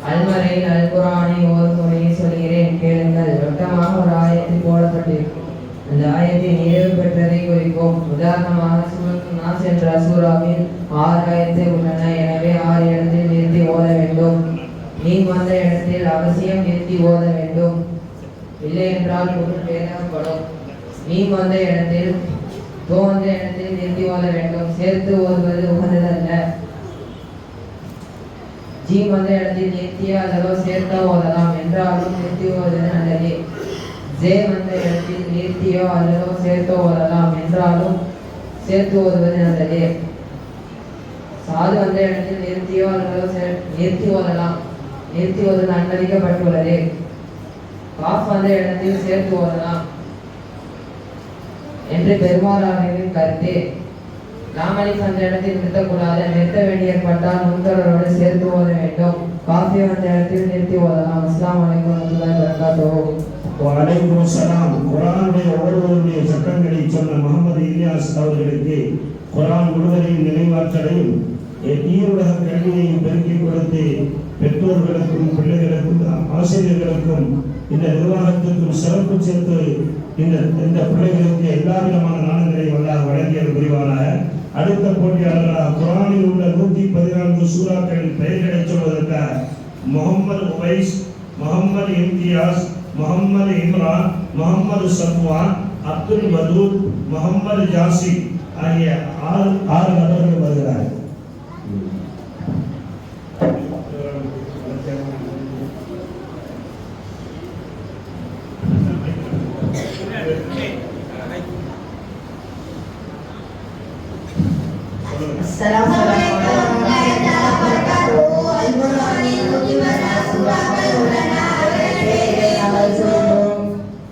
அல்மறையில் அல்-குர்ஆனை ஓதும் முறையை சொல்கிறேன், கேளுங்கள். வட்டமாக ஒரு ஆயத்தில் போடப்பட்டிருக்கும். அந்த ஆயத்தை நிறைவு பெற்றதை குறிக்கும். உதாரணமாக சூரத்துன் நாஸ் என்ற சூறாவில் 6 ஆயத்தில் உள்ளன. எனவே 6 இடத்தில் நிறுத்தி ஓத வேண்டும். நீம் வந்த இடத்தில் அவசியம் நிறுத்தி ஓத வேண்டும். இல்லை என்றால் பொருள் வேதப்படும். நீம் வந்த இடத்தில் தோன்ற இடத்தில் நிறுத்தி ஓத வேண்டும். சேர்த்து ஓதுவது உகந்ததல்ல. ஜீம் வந்த இடத்தில் நிறுத்திய அல்லதோ சேர்த்தோ ஓதலாம், என்றாலும் நிறுத்தி ஓதுவது நல்லது. ஜே வந்த இடத்தில் நிறுத்தியோ அல்லதோ சேர்த்தோ ஓதலாம், என்றாலும் சேர்த்து ஓதுவது நல்லது. சாது வந்த இடத்தில் நிறுத்தியோ அல்லதோ நிறுத்தி ஓதலாம், நிறுத்தி ஓதுவது அனுமதிக்கப்பட்டுள்ளது. காஃப் வந்த இடத்தில் சேர்த்து ஓதலாம் என்று பெருமானாரின் கருத்து. லாமலி வந்த இடத்தில் நிறுத்தக்கூடாது. நிறுத்த வேண்டிய ஏற்பட்டால் முன்தொடரோடு சேர்த்து ஓத வேண்டும். காஃபி வந்த இடத்தில் நிறுத்தி ஓதலாம். அஸ்ஸலாமு அலைக்கும் வரஹ்மத்துல்லாஹி வபரகாத்துஹு. வலைக்கும் அஸ்ஸலாம். குர்ஆனுடைய ஒவ்வொருவருடைய சட்டங்களை சொன்ன முகமது இலியாஸ் அவர்களுக்கு குர்ஆன் முழுவதையும் நினைவாற்றலையும் ஈருலக கல்வியையும் பெருக்கிக் கொடுத்து பெற்றோர்களுக்கும் பிள்ளைகளுக்கும் ஆசிரியர்களுக்கும் இந்த நிர்வாகத்திற்கும் சிறப்பு சேர்த்து இந்த பிள்ளைகளுக்கு எல்லா விதமான நாணங்களை அல்லாஹ் வழங்கியது புரிவானாக. அடுத்த போட்டியாளராக குரானில் உள்ள 114 சூறாக்களின் பெயர்களை சொல்வதற்காக முகமது உவைஸ், முகமது இம்தியாஸ், முகமது இம்ரான், முகமது சஃப்வான், அப்துல் வதூத், முகமது ஜாசி ஆகிய 6 நபர்கள் வருகிறார்கள்.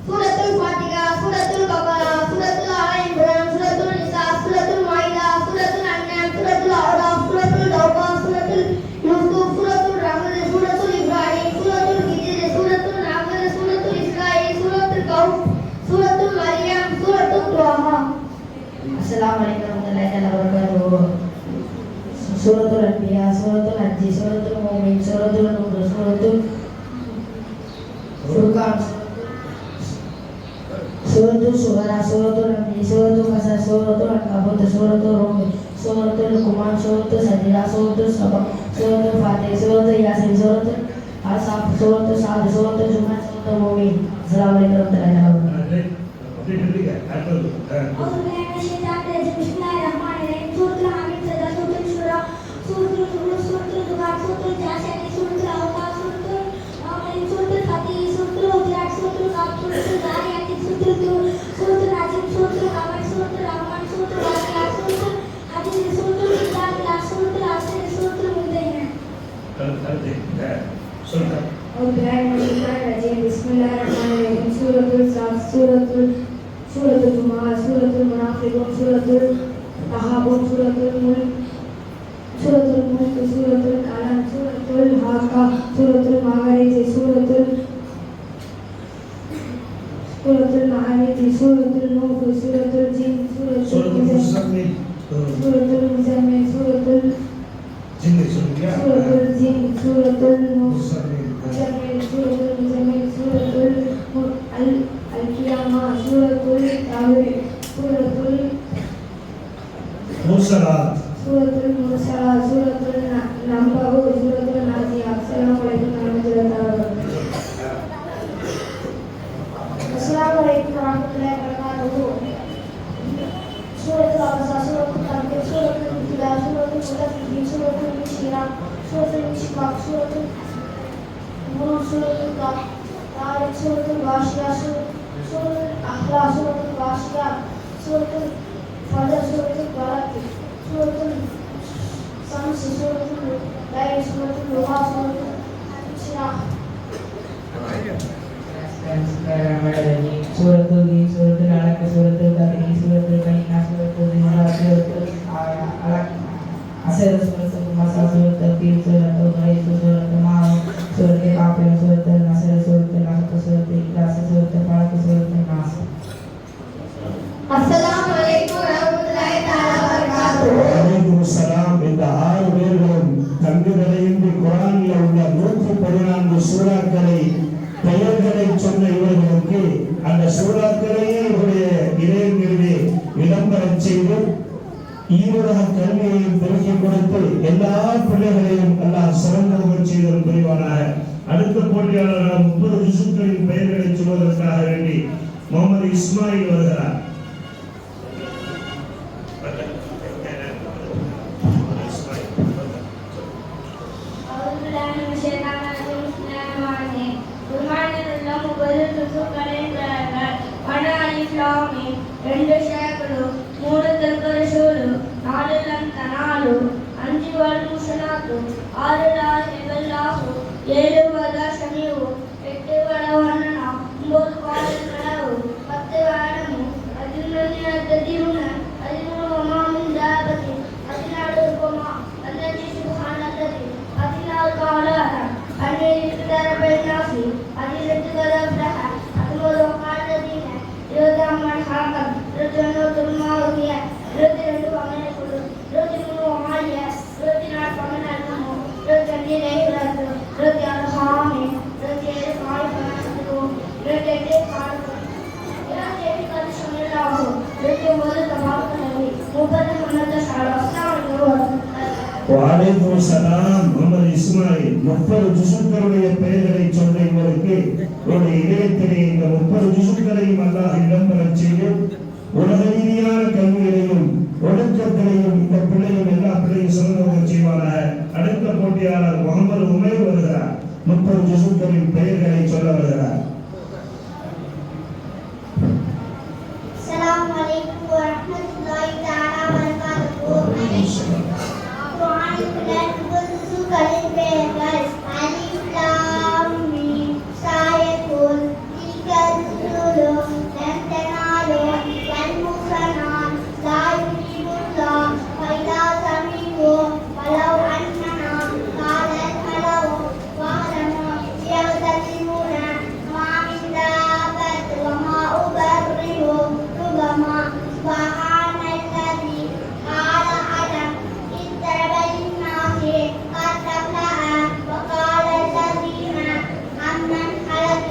சூரத்துல் ஃபாத்திஹா, சூரத்துல் பக்ரா, சூரத்துல் ஆல இம்ரான், சூரத்துல் நிசா, சூரத்துல் மாயிதா, சூரத்துல் அன்ஆம், சூரத்துல் அராஃப், சூரத்துல் தௌபா, சூரத்துல் யூசுப், சூரத்துல் ரஹ்மன், சூரத்துல் இப்ராஹிம், சூரத்துல் ஹிஜ்ர், சூரத்துல் நஹ்ல், சூரத்துல் இஸ்ராயில், சூரத்துல் கௌஃப், சூரத்துல் மரியம், சூரத்துல் துஹா. அஸ்ஸலாமு அலைக்கும் வரஹ்மத்துல்லாஹி வபரகாத்துஹு. சூரத்துல் அன்பியா, சூரத்துல் ஹஜ், சூரத்துல் முஃமின், சூரத்துல் நூர், சூரத்துல் ஃபுர்கான், சூரத்துல் ஷுஆரா, சூரத்துல் நம்ல், சூரத்துல் கஸஸ், சூரத்துல் அன்கபூத், சூரத்துல் ரூம், சூரத்துல் லுக்மான், சூரத்துல் சஜ்தா, சூரத்துல் சபா, சூரத்துல் ஃபாத்திஹா, சூரத்துல் யாசீன், சூரத்துல் அஸாப், சூரத்துல் ஸாத், சூரத்துல் ஜுமா, சூரத்துல் முஃமின். அஸ்ஸலாமு அலைக்கும் வரஹ்மத்துல்லாஹி வபரகாத்துஹு. أعوذ بالله من الشيطان الرجيم. بسم الله الرحمن الرحيم. سورة الحميد, سورة الشورى, سورة الزخرف, سورة الدخان, سورة الجاثية, سورة الأحقاف, سورة المؤمنين, سورة الفتح, سورة الحجرات, سورة القاف, سورة الذاريات, سورة الطور, سورة النجم, سورة القمر, سورة الرحمن, سورة الواقعات, سورة الحديد, سورة الكتاب, سورة العصر, سورة الممتحنة. أعوذ بالله من الشيطان الرجيم. بسم الله الرحمن الرحيم. سورة الصاد، سورة الجمعة، سورة المنافقون، سورة التغابن، سورة الملك، سورة القلم، سورة الحاقة، سورة المعارج، سورة المعارج، سورة النوح، سورة الجن، سورة المزمل، سورة الجن، سورة الجن، سورة المزمل، سورة المزمل، سورة القيامة، سورة التعويذ، سورة المرسلات، سورة المرسلات، سورة النبأ، سورة النازعات. السلام عليكم ورحمة الله وبركاته. السلام عليكم ورحمة الله وبركاته. سورة الأبصار، سورة التنبيه، سورة الابتلاء، سورة المطففين، سورة الانشراح، سورة الانشقاق، سورة البروج، سورة الطارق، سورة الغاشية، سورة الأخلاق، سورة الغاشية، سورة الفجر، سورة الفلق، سورة الشمس، سورة الليل، سورة الضحى، سورة الانشراح. சூரத்துல் தீன், சூரத்துல் அலக், சூரத்துல் கத்ரி, சூரத்துல் கைனா, சூரத்துல் திஹா, சூரத்துல் அலக், அஸர், சூரத்துல் மஸா, சூரத்துல் தீன், சூரத்துல் கைஸ், சூரத்துல் மாஹ், சூரத்துல் காஃபிர், சூரத்துல் நஸர், சூரத்துல் நஹ்ல், சூரத்துல் இக்லாஸ், சூரத்துல் ஃபலக், சூரத்துல் நாஸ். அஸ்ஸலாமு அலைக்கும் வரஹ்மத்துல்லாஹி தஆலா வபரகாத்துஹு. வலைக்கும் அஸ்ஸலாம். இந்த 6 பேர்களும் தங்குதடையின்றி குரானில் உள்ள 114 சூறாக்களை பெயர்களை சொன்ன இவர்களுக்கு அந்த சூறாக்களையே இவருடைய இறைவனிலே விளம்பரம் செய்து ஈருலக கல்வியையும் பெருக்கிக் கொடுத்து எல்லா பிள்ளைகளையும் அல்லாஹ் சிறந்தவர்கள் செய்தல் புரிவானாக. அடுத்த போட்டியாளராக 30 ஜுசுக்களின் பெயர்களை சொல்வதற்காக வேண்டி முகமது இஸ்மாயில் வருகிறார். రెండు శాఖలు 3 తర్కరశులు 4 లంకనాలు 5 వల్ముషనాలు 6 లాహు 7 వద శనివు 8 వడవన్న 9 వాడకలవు 10 వాడము 11 అద్దదిరున 13 వమామిన్ దాబతి 14 ఉపమా అల్లది సుబ్హానల్లది 14 కాలాల 12 తరబైనాసి 12 గదబ్రహ 13 కాలదీన 20 مرحبا 22 الماضية 22 ومن الكل 23 ومالية 24 ومن الأمم 22 ليلة 22 الخامي 22 خالف المسلوم 22 خالف 22 قد شمل الله 22 تبارك النبي 30 محمد சலாம் முகமது இஸ்மாயில் 30 ஜுசுக்களுடைய பெயர்களை சொன்ன இவருக்கு ஒரு இதயத்திலே இந்த 30 ஜுசுக்களையும் அல்லாஹ் இடம்பெறச் செய்து உலக ரீதியான கல்விகளையும் ஒழுக்கத்திலையும் இந்த பிள்ளையும் எல்லா பிள்ளையும் சிறந்தவங்க செய்வாராக. அடுத்த போட்டியாளர் முகமது உமேர் வருகிறார். 30 ஜுசுக்களின் பெயர்களை சொல்ல வருகிறார். அஸ்ஸலாமு அலைக்கும் வரஹ்மத்துல்லாஹி தஆலா வபரகாத்துஹு. குர்ஆனில் உள்ள 30 ஜுசுக்களின் பெயர்கள் அலிஃப் லாம் மீம் ஸாயத்துல் தில்கல் ருலும் லன் தனாலு வல் முஸனான் லா யுஹிப்புல்லாஹ் ஃபைதா சமிஉ வலவ் அன்னனா காலல் மலவு வஅலமு யஹ்தஸிமுன மா மின் தாபத் வமா உபர்ரிஹு ருபமா சுப்ஹானல்லதி قال ألم اضطرب للناس قد أفلح وقال الذين أمن خلق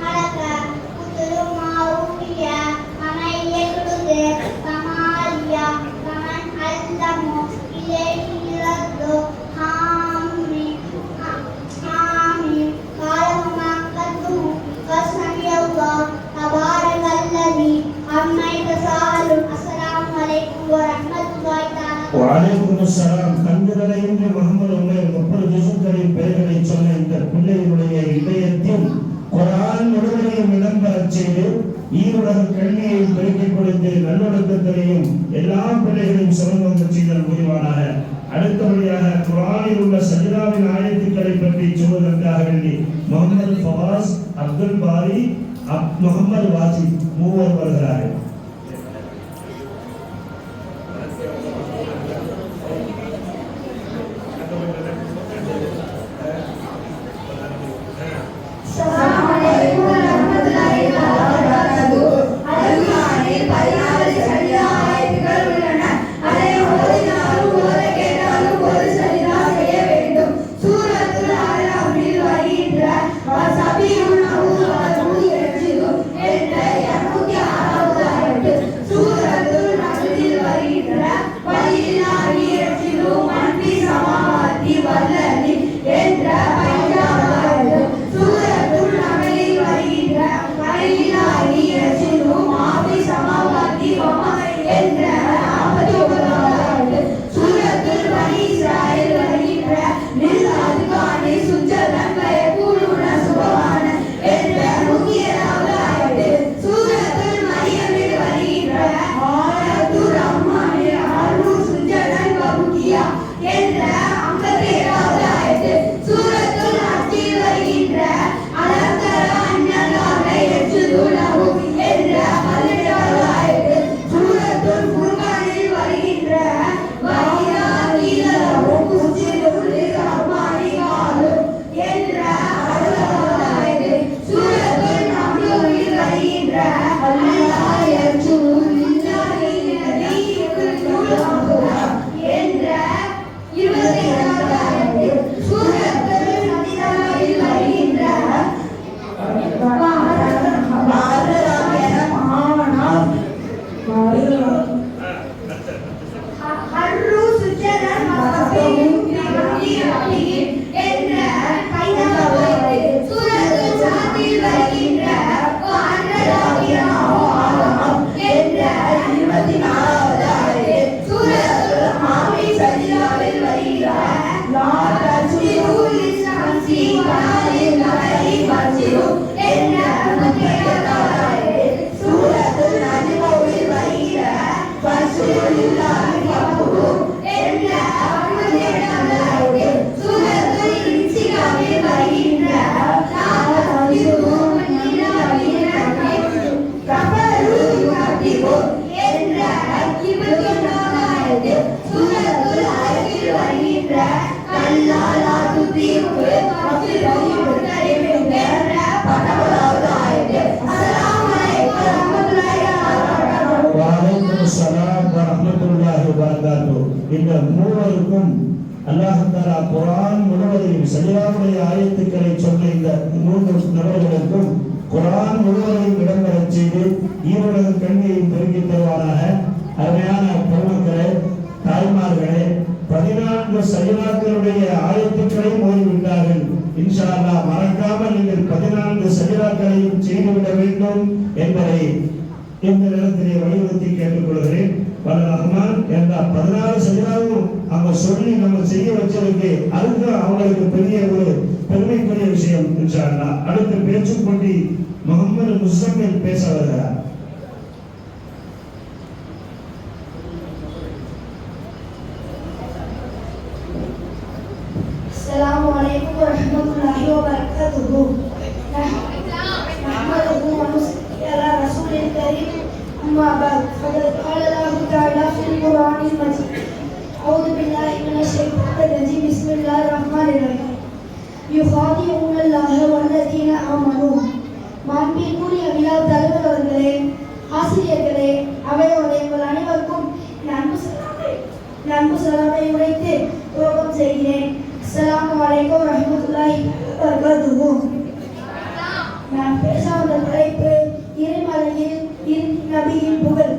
قتل ما أوحي ومن يكرد فماليا ومن علم إليه رد حامي قال وما قدمه فسمع الله تبارك الذي عما يتساءلون. السلام عليكم ورحمة الله تعالى. வலைக்கும் அஸ்ஸலாம். கண்ணுதலையின்றி முகமது உமேர் 30 ஜுசுக்களின் பெயர்களை சொன்ன இந்த பிள்ளையினுடைய இதயத்தில் குர்ஆன் முழுவதையும் இடம்பெறச் செய்து ஈருலக கல்வியை பெருக்கிக் கொடுத்து நல்லொழுக்கத்திலையும் எல்லா பிள்ளைகளையும் சிறந்தவங்க செய்தல் முடிவானாக. அடுத்தபடியாக குர்ஆனில் உள்ள சஜிதாவின் ஆயத்துக்களை பற்றி சொல்வதற்காக வேண்டி முகமது ஃபவாஸ், அப்துல் பாரி, முகமது வாஜித் மூவர் வருகிறார்கள். இந்த மூவருக்கும் அல்லாஹ் தஆலா குர்ஆன் முழுவதையும் சஜிதாவுடைய ஆயத்துக்களை சொன்ன இந்த மூன்று நபர்களுக்கும் குர்ஆன் முழுவதையும் இடம்பெறச் செய்து ஈருலக கல்வியையும் பெருக்கித் தருவாராக. அருமையான பெருமக்களே, தாய்மார்களே, 14 சஜிராக்களுடைய ஆயத்துக்களையும் ஓதிவிட்டார்கள். இன்ஷா அல்லாஹ் மறக்காமல் நீங்கள் 14 சஜிராக்களையும் செய்துவிட வேண்டும் என்பதை இந்த நேரத்திலே வலியுறுத்தி கேட்டுக்கொள்கிறேன். பல ரஹ்மான் என்ற 14 சஜிராவும் அவங்க சொல்லி நம்ம செய்ய வச்சதுக்கு அதுக்கு அவங்களுக்கு பெரிய ஒரு பெருமைக்குரிய விஷயம். இன்ஷா அல்லாஹ் அடுத்த பேச்சு போட்டி முகமது முஸ்தமில் பேச வருகிறார். Assalamualaikum warahmatullahi wabarakatuh. Nahmaduhu wa nusalli ala rasulil karim. Amma ba'd. Faqad qala Allahu ta'ala fil Qur'anil Majid. A'udhu billahi minash shaitanir rajim. Bismillahir rahmanir rahim. Yukhadi'una Allaha walladhina amanu. மாண்பிற்குரிய விழா தலைவர் அவர்களே, ஆசிரியர்களே, அவையோரே, உங்கள் அனைவருக்கும் அன்பு சலாமை உரைத்து துவக்கம் செய்கிறேன். அஸ்ஸலாமு அலைக்கும் வரஹ்மத்துல்லாஹி வபரகாத்துஹு. நான் பேச வந்த தலைப்பு இறைமலையில் நபியின் புகழ்.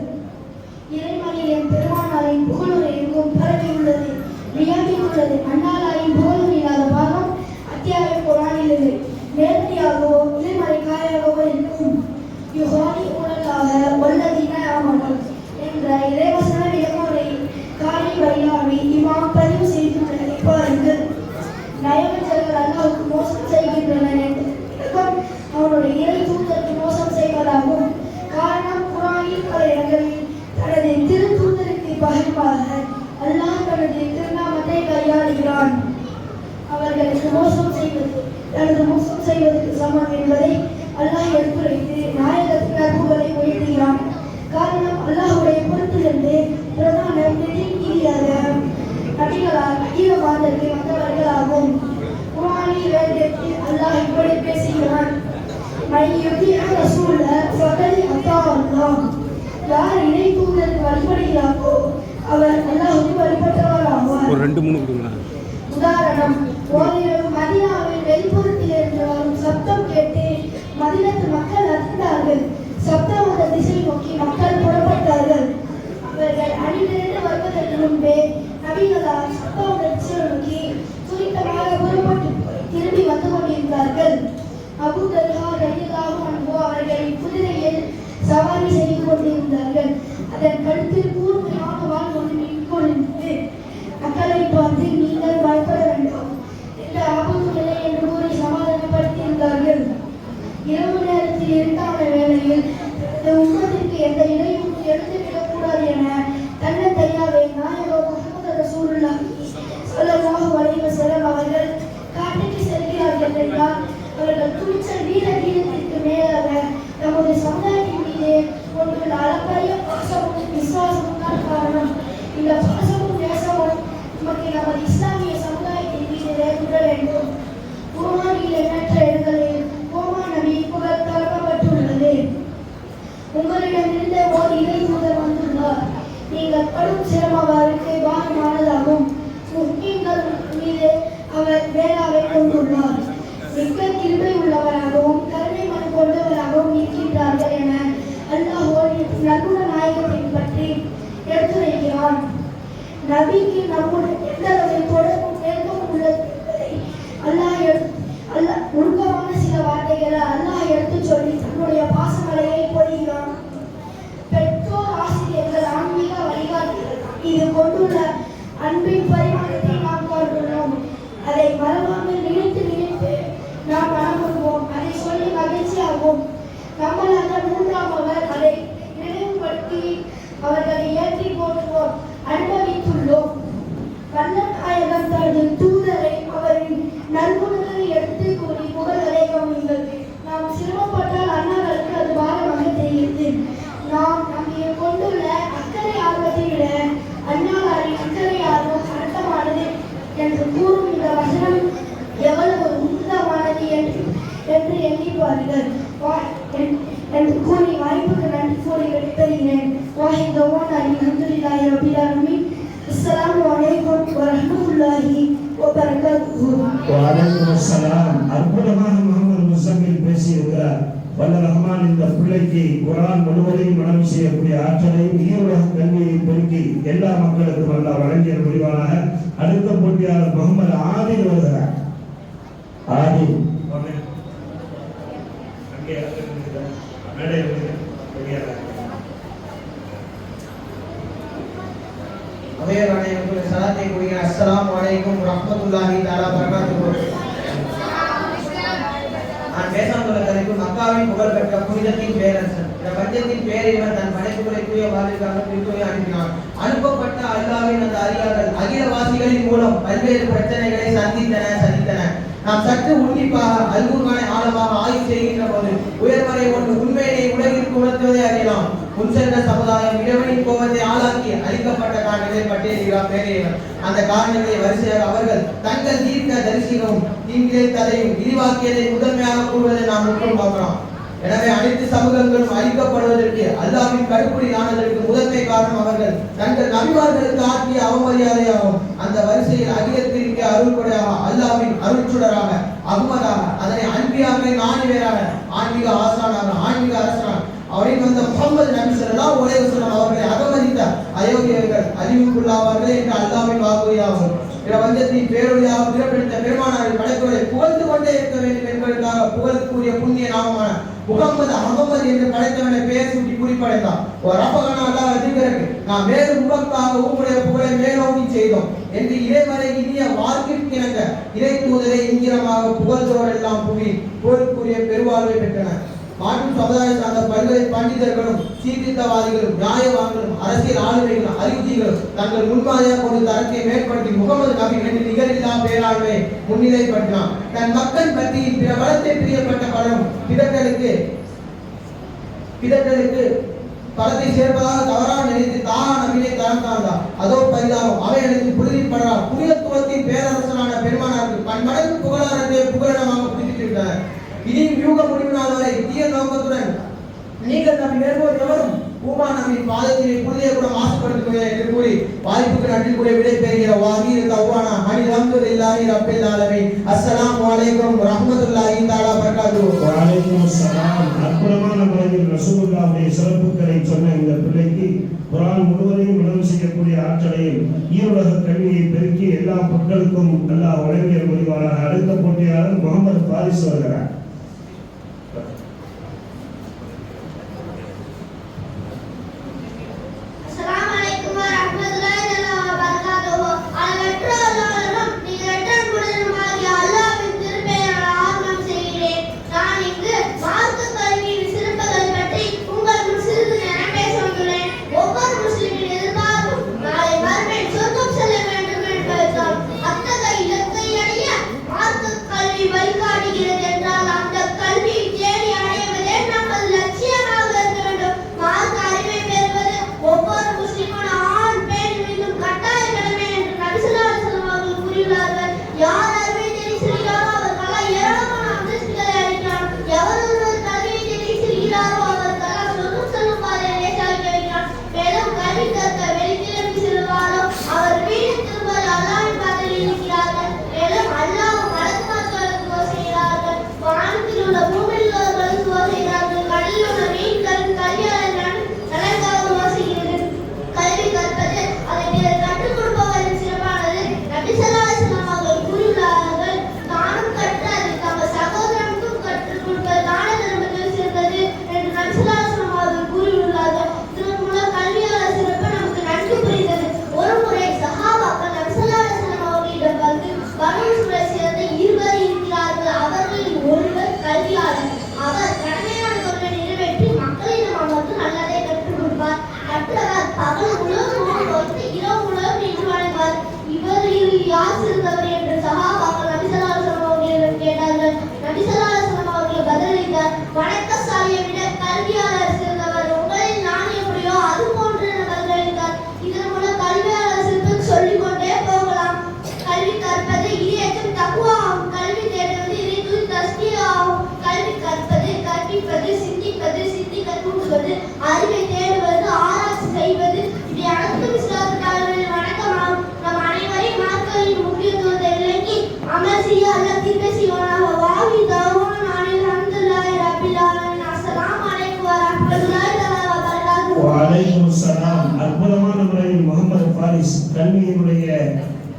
இறைமலையில் பெருமானாரின் புகழுரை எங்கும் பரவி உள்ளது, வியாபி உள்ளது. அன்னாரின் புகழும் இல்லாத பாகம் அத்தியாயம் குர்ஆனில் இல்லை. நேரடியாகவோ இறைமறைக்காயாகவோ இருக்கும். யுகாதிஊனல்லாஹ வல்லதீன ஆமனு என்ற இறைவசன விளக்கமுறை காலை வழியாவி இமாம் பதிவு செய்துள்ளதை பாருங்கள். நயவஞ்சர்கள் அல்லாஹ்வுக்கு மோசம் செய்கின்றனர் என்று அவனுடைய இறை தூதருக்கு மோசம் செய்வதாகும். காரணம், குர்ஆனில் பல இடங்களில் தனது திரு தூதருக்கு பகிர்வாக அல்லாஹ் தனது திருநாமத்தை கையாளுகிறான். அவர்களுக்கு மோசம் செய்வது தனது மோசம் செய்வதற்கு சமம் என்பதை அல்லாஹ் எடுத்துரைத்து நாயகத்தின் அற்புதங்களை உயர்த்துகிறான். காரணம், அல்லாஹ்வுடைய பொறுப்பிலிருந்து பிரதான நெறியாக நபிகளால் அகில மாதத்தை வந்தவர்களாகும். குர்ஆனில் வேதத்தில் அல்லாஹ் இப்படி பேசுகிறான். யார் இறை தூதருக்கு வழிபடுகிறாரோ அவர் அல்லாஹ்வுக்கு வழிபட்டவர் ஆவார். ஒரு 2-3 கொடுங்க. உதாரணம், ஓரிரவு மதீனாவில் வெளிப்புறத்தில் இருந்து வரும் சப்தம் கேட்டு மதீனத்து மக்கள் அதிர்ந்தார்கள். சப்தம் வந்த திசை நோக்கி மக்கள் புறப்பட்டார்கள். அவர்கள் அணிலிருந்து வருவதற்கு முன்பே நபிகளால் சப்தம் வந்த திசை நோக்கி துரிதமாக புறப்பட்டு திரும்பி வந்து கொண்டிருந்தார்கள். அபூ தல்ஹா ரலியல்லாஹு அன்ஹு அவர்கள் குதிரையில் சவாரி செய்து கொண்டிருந்தார்கள். அதன் கழுத்தில் கூர்மையான வாள் ஒன்று நிற்கொண்டிருந்தது. மக்களை பார்த்து, நீங்கள் பயப்பட வேண்டாம் என்று ஆபத்துமில்லை என்று கூறி சமாதானப்படுத்தியிருந்தார்கள். இரவு நேரத்தில் இருட்டான வேளையில் உம்மத்திற்கு எந்த இடையும் எடுத்துவிடக்கூடாது என தன்னந்தனியாவே நாயகம் முஹம்மது ரசூலுல்லாஹி ஸல்லல்லாஹு அலைஹி வஸல்லம் அவர்கள் காட்டுக்கு செல்கிறார்கள் என்றால் அவர்கள் துணிச்சல் வீர வீரத்திற்கு மேலாக நமது சமுதாயத்தின் மீது கொண்டுள்ள அளப்பரிய பாசமும் விசுவாசமும் தான் காரணம். இந்த பாசமும் நேசமும் நமக்கு நமது இஸ்லாமிய சமுதாயத்தின் மீது ஏற்பட வேண்டும். குர்ஆனில் எண்ணற்ற இடங்களில் கோமா நபி புகழ் கலக்கப்பட்டுள்ளது. உங்களிடமிருந்து ஓர் இறை தூதர் வந்துள்ளார். நீங்கள் படும் சிரமம் அவருக்கு பாரமானதாகும். முஸ்லிம்கள் மீது அவர் வேளாவை கொண்டுள்ளார். மிக்க கிருபை உள்ளவராகவும் கருணை மனு கொண்டவராகவும் இருக்கின்றார்கள் என அல்லாஹ் நற்குண நாயகத்தை பற்றி எடுத்துரைக்கிறான். நபிக்கு நம்முடைய எந்த அளவில் தொடர்பும் நெருக்கமும் உள்ளது என்பதை அல்லாஹ் உருக்கமான சில வார்த்தைகளை அல்லாஹ் எடுத்து சொல்லி தன்னுடைய பாசமலையை பொழிகிறான். பெற்றோர், ஆசிரியர்கள், ஆன்மீக வழிகாட்டிகள் இது கொண்டுள்ள அன்பின் பரிமாணத்தை நாம் காண்கிறோம். அதை மறவாமல் நினைத்து நினைத்து நாம் மனமுறுவோம். அதை சொல்லி மகிழ்ச்சியாகும். நம்மளாக 3ஆமவர் அதை நினைவுபடுத்தி அவர்களை ஏற்றி போற்றுவோம், அனுபவித்துள்ளோம். வல்லநாயகம் தனது தூதரை அவரின் நல்குணங்களை எடுத்து கூறி புகழ்களை கவனிங்கள். நாம் சிரமப்பட்டால் அண்ணாவிற்கு அது பாரமாக தெரிகிறது. நாம் நம்மை கொண்டுள்ள அக்கறை ஆர்வத்தை விட அண்ணாவின் அக்கறை ஆர்வம் அர்த்தமானது என்று கூறும் இந்த வசனம் எவ்வளவு உன்னதமானது என்று எண்ணிப்பார்கள் என்று கூறி வாய்ப்புக்கு நன்றி கூறி விடைபெறுகிறேன். வாஹிதவான் அல்ஹம்துலில்லாஹி ரப்பில் ஆலமீன். அஸ்ஸலாமு அலைக்கும் வரஹ்மத்துல்லாஹி வபரகாத்துஹு. வலைக்கும் அஸ்ஸலாம். அற்புதமாக முகமது முஸ்தமில் பேசியிருக்கிறார். வல்ல ரஹ்மான் இந்த பிள்ளைக்கு குர்ஆன் முழுவதையும் மனம் செய்யக்கூடிய ஆற்றலையும் ஈருலக கல்வியையும் பெருக்கி எல்லா மக்களுக்கும் அல்லாஹ் வழங்கிய முடிவாக அடுத்த போட்டி ஆதி அங்கே மேடை அவையர் சலாத்தை கூறுகிற அஸ்ஸலாமு அலைக்கும் ரஹ்மத்துல்லாஹி தஆலா பரகாத்துஹு. நான் பேசாமல் தலைக்கும் மக்காவின் புகழ்பெற்ற புனிதத்தின் பேரரசன் பிரபஞ்சத்தின் பேரிவர் தன் படைப்புகளை தூய வாழ்விற்காக திருத்தூய அனுப்பினான். அனுப்பப்பட்ட அல்லாஹ்வின் அந்த அறியார்கள் அகிலவாசிகளின் மூலம் பல்வேறு பிரச்சனைகளை சந்தித்தன. நாம் சற்று உன்னிப்பாக அல்குர்ஆனை ஆழமாக ஆய்வு செய்கின்ற போது உயர்மறை ஒன்று உண்மையை உலகிற்கு உணர்த்துவதை அறியலாம். முன்சென்ற சமுதாயம் இறைவனின் கோபத்தை ஆளாக்கி அளிக்கப்பட்ட காரணங்களை பட்டியலிடுகிறார் பேரையவர். அந்த காரணங்களை வரிசையாக அவர்கள் தங்கள் தீர்க்க தரிசிகவும் தீங்கிழைத்ததையும் விரிவாக்கியதை முதன்மையாக கூறுவதை நாம் முற்றும் பார்க்கிறோம். எனவே அனைத்து சமூகங்களும் அழிக்கப்படுவதற்கு அல்லாஹ்வின் கடுப்புடி ஆனதற்கு முதன்மை காரணம் அவர்கள் தங்கள் நபிமார்களுக்கு ஆற்றிய அவமரியாதையாகும். அந்த வரிசையில் அகிலத்திற்கு அருள்கொடையாக அல்லாஹ்வின் அருள்சுடராக அகமதாக அதனை அன்பியாக நாணிவேராக ஆன்மீக ஆசானாக ஆன்மீக அரசனாக அவரை வந்த முகமது நபி ஸல்லல்லாஹு அலைஹி வஸல்லம் அவர்களை அகமதித்த அயோக்கியர்கள் அழிவுக்குள்ளாவார்கள் என்று அல்லாஹ்வின் வாக்குறுதியாகும். பிரபஞ்சத்தின் பேரொழியாக பிறப்பிடித்த பெருமானாரின் படைப்புகளை புகழ்ந்து கொண்டே இருக்க வேண்டும் என்பதற்காக புகழுக்குரிய புண்ணிய நாமமான முகமது அகமது என்று படைத்தவனை பெயர் சூட்டி குறிப்படைந்தார். ஒரு ரப்பகனா அல்லாஹ் அதிகருக்கு நாம் மேலும் முகத்தாக உம்முடைய புகழை மேலோங்கி செய்தோம் என்று இறைவரை இனிய வாக்கிற்கிணங்க இறை தூதரை இங்கிரமாக புகழ்ந்தோரெல்லாம் புவி புகழுக்குரிய பெருவாழ்வை பெற்றனர். மாற்றும் சமுதாய சார்ந்த பல்வேறு பண்டிதர்களும் சீர்திருத்தவாதிகளும் நியாயவான்களும் அரசியல் ஆளுமைகளும் அறிவுஜீகளும் தங்கள் முன்மாதிரியாக கொண்டு தரத்தை மேற்படுத்தி முகமது நபி என்று நிகரில்லா பேராண்மை முன்னிலைப்படுத்தினார். தன் மக்கள் பற்றியில் பிற வளத்தை பிரியப்பட்ட பலரும் பிதற்றலுக்கு பலத்தை சேர்ப்பதாக தவறாக நினைத்து தானா நபியை தரம் தாழ்ந்தார். அதோ பரிதாபம் அவை அனைத்து புரிதிப்படார் புனிதத்துவத்தின் பேரரசனான பெருமானாருக்கு பன்மடங்கு புகழாரத்தை புகலிடமாக குறிப்பிட்டிருக்கிறார். இனியும் யூக முடிவு நாள் வரை தீய நோக்கத்துடன் நீங்கள் நம்பி வேறுவோர் எவரும் பூமா நம்பின் பாதத்திலே புதிய கூட மாசுபடுத்துகிறேன் என்று கூறி வாய்ப்புக்கு நன்றி கூறி விடை பெறுகிற வாகீர் தவ்வானா அல்ஹம்துலில்லாஹி ரப்பில் ஆலமீன். அஸ்ஸலாமு அலைக்கும் ரஹ்மத்துல்லாஹி தஆலா பரகாத்துஹு. வ அலைக்கும் அஸ்ஸலாம். அற்புதமான முறையில் ரசூலுல்லாஹ்வுடைய சிறப்புகளை சொன்ன இந்த பிள்ளைக்கு குர்ஆன் முழுவதையும் உணவு செய்யக்கூடிய ஆற்றலையும் ஈருலக கல்வியை பெருக்கி எல்லா மக்களுக்கும் அல்லாஹ் வழங்கிய முடிவாளர். அடுத்த போட்டியாளர் முகமது பாரிஸ் வருகிறார். அறிவை தேடுவது ஆராய்ச்சி செய்வது இது அனைத்தும் இஸ்லாத்துக்காரர்களின் வணக்கமாகும். நம் அனைவரையும் மார்க்கத்தின் முக்கியத்துவத்தை விளக்கி அமல் செய்ய அல்லாஹ் கிருபை செய்வானாக. வாஹி தஅவானா அல்ஹம்துலில்லாஹி ரப்பில் ஆலமீன். அஸ்ஸலாமு அலைக்கும் வரஹ்மத்துல்லாஹி வ பரகாத்துஹு. வ அலைக்கும் அஸ்ஸலாம். அற்புதமான முறையில் முகமது பாரிஸ் கல்வியினுடைய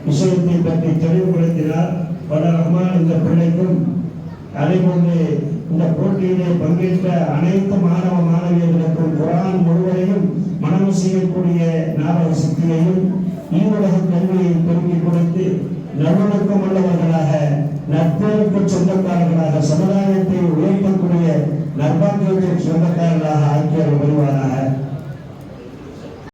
விஷயத்தை பற்றி தெளிவுபடுத்தினார். வல்ல ரஹ்மான் இந்த பிள்ளைக்கும் அதேபோன்று இந்த போட்டியிலே பங்கேற்ற அனைத்து மாணவ மாணவியர்களுக்கும் குர்ஆன் முழுவதையும் மனம் செய்யக்கூடிய ஞாபக சக்தியையும் ஈருலக கல்வியை பெருக்கிக் கொடுத்து நல்லொழுக்கம் உள்ளவர்களாக நட்பேருக்கு சொந்தக்காரர்களாக சமுதாயத்தை உயர்த்தக்கூடிய நற்பாக்கியத்திற்கு சொந்தக்காரர்களாக ஆக்கியவர் வருவாராக.